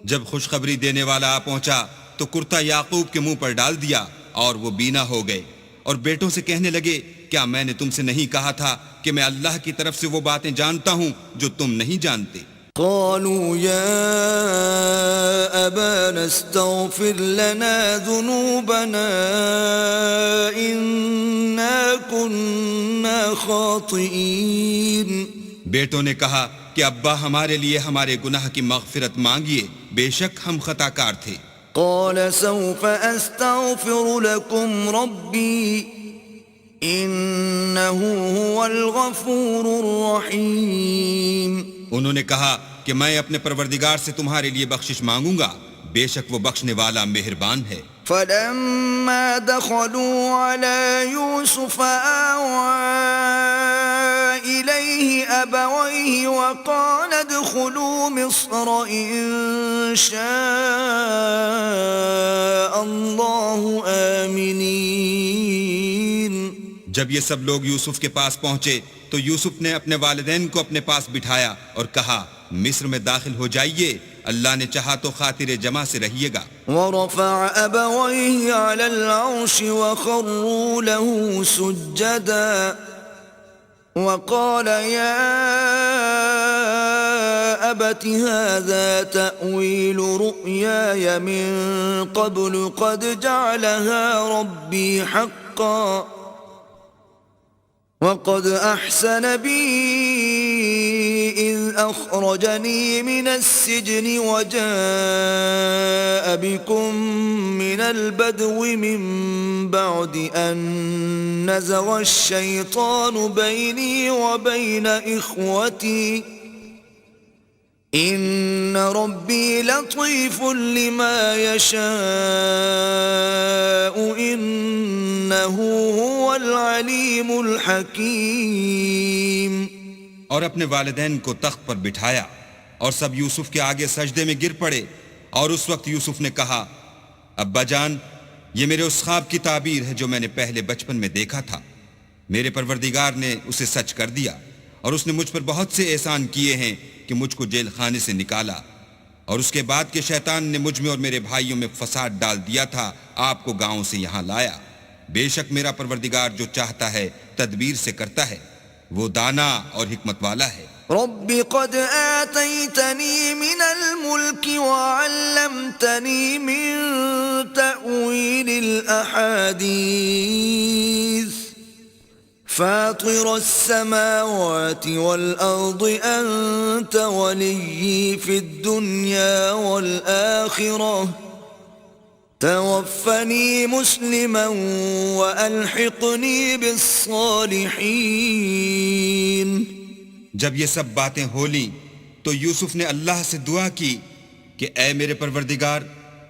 جب خوشخبری دینے والا آ پہنچا تو کرتا یعقوب کے منہ پر ڈال دیا اور وہ بینا ہو گئے، اور بیٹوں سے کہنے لگے کیا میں نے تم سے نہیں کہا تھا کہ میں اللہ کی طرف سے وہ باتیں جانتا ہوں جو تم نہیں جانتے. قالوا يا أبانا استغفر لنا ذنوبنا إنا كنا خاطئين. بیٹوں نے کہا کہ ابا ہمارے لیے ہمارے گناہ کی مغفرت مانگیے، بے شک ہم خطا کار تھے. قال سوف أستغفر لكم ربي إنه هو الغفور الرحيم. انہوں نے کہا کہ میں اپنے پروردگار سے تمہارے لیے بخشش مانگوں گا، بے شک وہ بخشنے والا مہربان ہے. فلما دخلوا على يوسف آوى إليه أبويه وقال ادخلوا مصر إن شاء الله آمنين. جب یہ سب لوگ یوسف کے پاس پہنچے تو یوسف نے اپنے والدین کو اپنے پاس بٹھایا اور کہا مصر میں داخل ہو جائیے، اللہ نے چاہا تو خاطر جمع سے رہیے گا. ورفع أبويه على العرش وخروا له سجدا وقال يا أبت هذا تأويل رؤياي من قبل قد جعلها ربي حقا وقد أحسن بي إذ أخرجني من السجن وجاء بكم من البدو من بعد أن نزغ الشيطان بيني وبين إخوتي إن ربي لطيف لما يشاء إنه هو العليم الحكيم. اور اپنے والدین کو تخت پر بٹھایا اور سب یوسف کے آگے سجدے میں گر پڑے، اور اس وقت یوسف نے کہا ابا جان یہ میرے اس خواب کی تعبیر ہے جو میں نے پہلے بچپن میں دیکھا تھا. میرے پروردگار نے اسے سچ کر دیا اور اس نے مجھ پر بہت سے احسان کیے ہیں کہ مجھ کو جیل خانے سے نکالا، اور اس کے بعد کہ شیطان نے مجھ میں اور میرے بھائیوں میں فساد ڈال دیا تھا آپ کو گاؤں سے یہاں لایا. بے شک میرا پروردگار جو چاہتا ہے تدبیر سے کرتا ہے، وہ دانا اور حکمت والا ہے. رب قد آتيتني من الملك وعلمتني من تأويل الأحاديث فاطر السماوات والأرض أنت ولي في الدنيا والآخرة توفني مسلما وألحقني بالصالحين. جب یہ سب باتیں ہو لیں تو یوسف نے اللہ سے دعا کی کہ اے میرے پروردگار،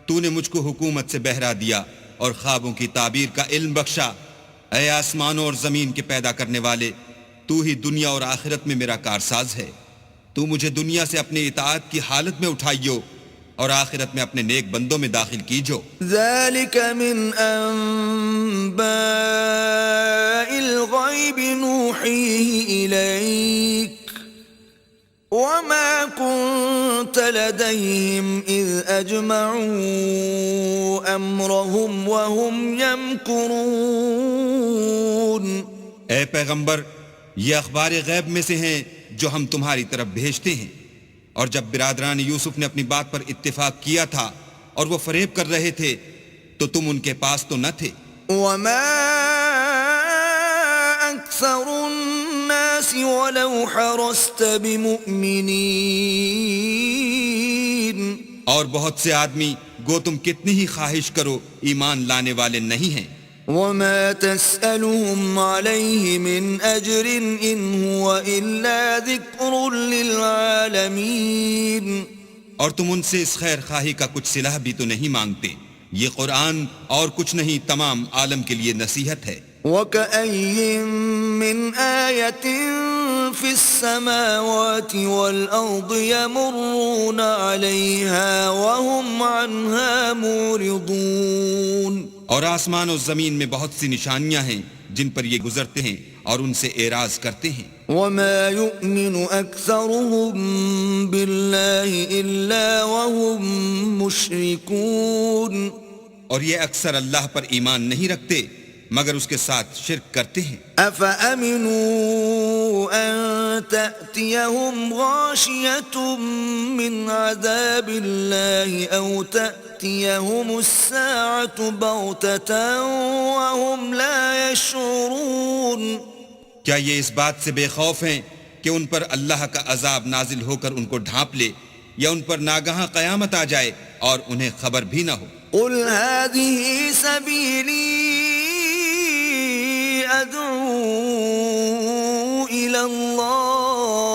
تو نے مجھ کو حکومت سے بہرا دیا اور خوابوں کی تعبیر کا علم بخشا. اے آسمانوں اور زمین کے پیدا کرنے والے، تو ہی دنیا اور آخرت میں میرا کارساز ہے. تو مجھے دنیا سے اپنی اطاعت کی حالت میں اٹھائیو اور آخرت میں اپنے نیک بندوں میں داخل کیجو. ذلك من أنباء الغيب نوحيه إليك وما كنت لديهم إذ أجمعوا أمرهم وهم يمكرون. اے پیغمبر، یہ اخبار غیب میں سے ہیں جو ہم تمہاری طرف بھیجتے ہیں. اور جب برادران یوسف نے اپنی بات پر اتفاق کیا تھا اور وہ فریب کر رہے تھے تو تم ان کے پاس تو نہ تھے. وما أكثر الناس ولو حرصت بمؤمنين. اور بہت سے آدمی گو تم کتنی ہی خواہش کرو ایمان لانے والے نہیں ہیں. وما تسألهم عليه من أجر إن هو إلا ذكر للعالمين. اور تم ان سے اس خیر خواہی کا کچھ صلہ بھی تو نہیں مانگتے. یہ قرآن اور کچھ نہیں، تمام عالم کے لیے نصیحت ہے. وَكَأَيٍّ مِّنْ آيَةٍ فِي السَّمَاوَاتِ وَالْأَرْضِ يَمُرُّونَ عَلَيْهَا وَهُمْ عَنْهَا مُعْرِضُونَ. اور آسمان و زمین میں بہت سی نشانیاں ہیں جن پر یہ گزرتے ہیں اور ان سے اعراض کرتے ہیں. وَمَا يُؤْمِنُ أَكْثَرُهُم بِاللَّهِ إِلَّا وَهُم مُشْرِكُونَ. اور یہ اکثر اللہ پر ایمان نہیں رکھتے مگر اس کے ساتھ شرک کرتے ہیں. أَفَأَمِنُوا أَن تَأْتِيَهُمْ غَاشِيَةٌ مِّنْ عَذَابِ اللَّهِ أَوْ تَأْتِيَهُمُ السَّاعَةُ بَغْتَةً وَهُمْ لَا يَشْعُرُونَ. کیا یہ اس بات سے بے خوف ہیں کہ ان پر اللہ کا عذاب نازل ہو کر ان کو ڈھانپ لے یا ان پر ناگہاں قیامت آ جائے اور انہیں خبر بھی نہ ہو؟ قُلْ هَذِهِ سَبِيلِي أَدْعُو إِلَى اللَّهِ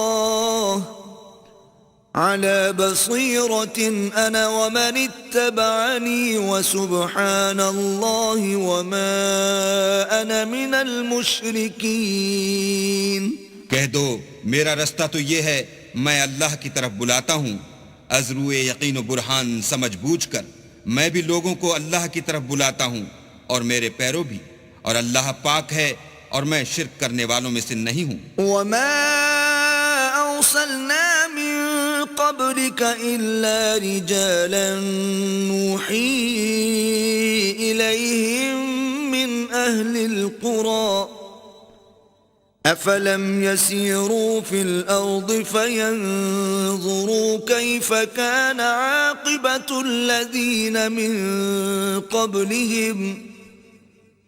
عَلَى بَصِيرَةٍ أَنَا وَمَنِ اتَّبَعَنِي وَسُبْحَانَ اللَّهِ وَمَا أَنَا مِنَ الْمُشْرِكِينَ. کہہ دو میرا رستہ تو یہ ہے، میں اللہ کی طرف بلاتا ہوں از روئے یقین و برہان سمجھ بوجھ کر. میں بھی لوگوں کو اللہ کی طرف بلاتا ہوں اور میرے پیرو بھی، اور اللہ پاک ہے اور میں شرک کرنے والوں میں سے نہیں ہوں. وَمَا أَرْسَلْنَا مِن قَبْلِكَ إِلَّا رِجَالًا نُوحِي إِلَيْهِم مِّنْ أَهْلِ الْقُرَى أَفَلَمْ يَسِيرُوا فِي الْأَرْضِ فَيَنظُرُوا كَيْفَ كَانَ عَاقِبَةُ الَّذِينَ مِن قَبْلِهِمْ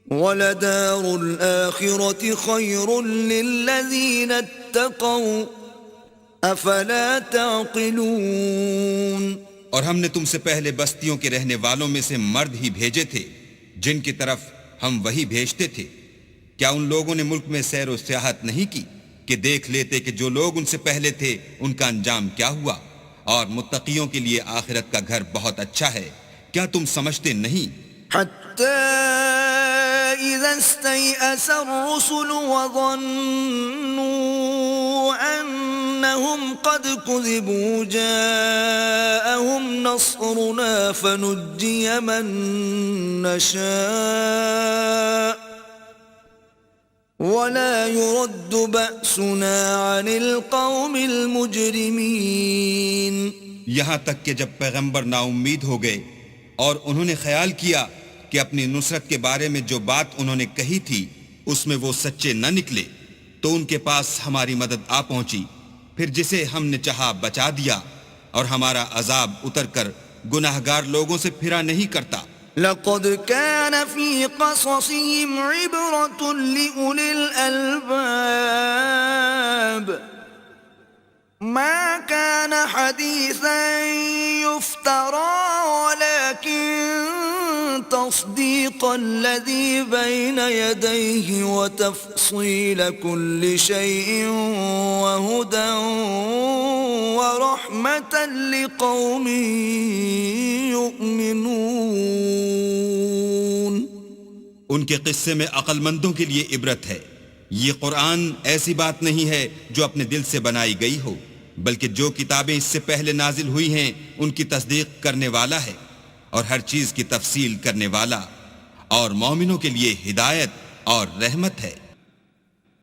وَلَدَارُ الْآخِرَةِ خَيْرٌ لِّلَّذِينَ اتَّقَوْا أَفَلَا تَعْقِلُونَ. اور ہم نے تم سے پہلے بستیوں کے رہنے والوں میں سے مرد ہی بھیجے تھے جن کی طرف ہم وہی بھیجتے تھے. کیا ان لوگوں نے ملک میں سیر و سیاحت نہیں کی کہ دیکھ لیتے کہ جو لوگ ان سے پہلے تھے ان کا انجام کیا ہوا؟ اور متقیوں کے لیے آخرت کا گھر بہت اچھا ہے. کیا تم سمجھتے نہیں؟ حتى إذا استيأس الرسل وظنوا أنهم قد كذبوا جاءهم نصرنا فنجي من نشاء ولا يرد بأسنا عن القوم المجرمين. یہاں تک کہ جب پیغمبر نا امید ہو گئے اور انہوں نے خیال کیا کہ اپنی نصرت کے بارے میں جو بات انہوں نے کہی تھی اس میں وہ سچے نہ نکلے تو ان کے پاس ہماری مدد آ پہنچی، پھر جسے ہم نے چاہا بچا دیا، اور ہمارا عذاب اتر کر گناہگار لوگوں سے پھرا نہیں کرتا. لقد كان في قصصهم عبرة لأولي الألباب ما كان حديثا يفترى ولكن تصديق الذي بين يديه وتفصيل كل شيء وهدى ورحمة لقوم يؤمنون. ان کے قصے میں عقل مندوں کے لیے عبرت ہے. یہ قرآن ایسی بات نہیں ہے جو اپنے دل سے بنائی گئی ہو، بلکہ جو کتابیں اس سے پہلے نازل ہوئی ہیں ان کی تصدیق کرنے والا ہے اور ہر چیز کی تفصیل کرنے والا، اور مومنوں کے لیے ہدایت اور رحمت ہے.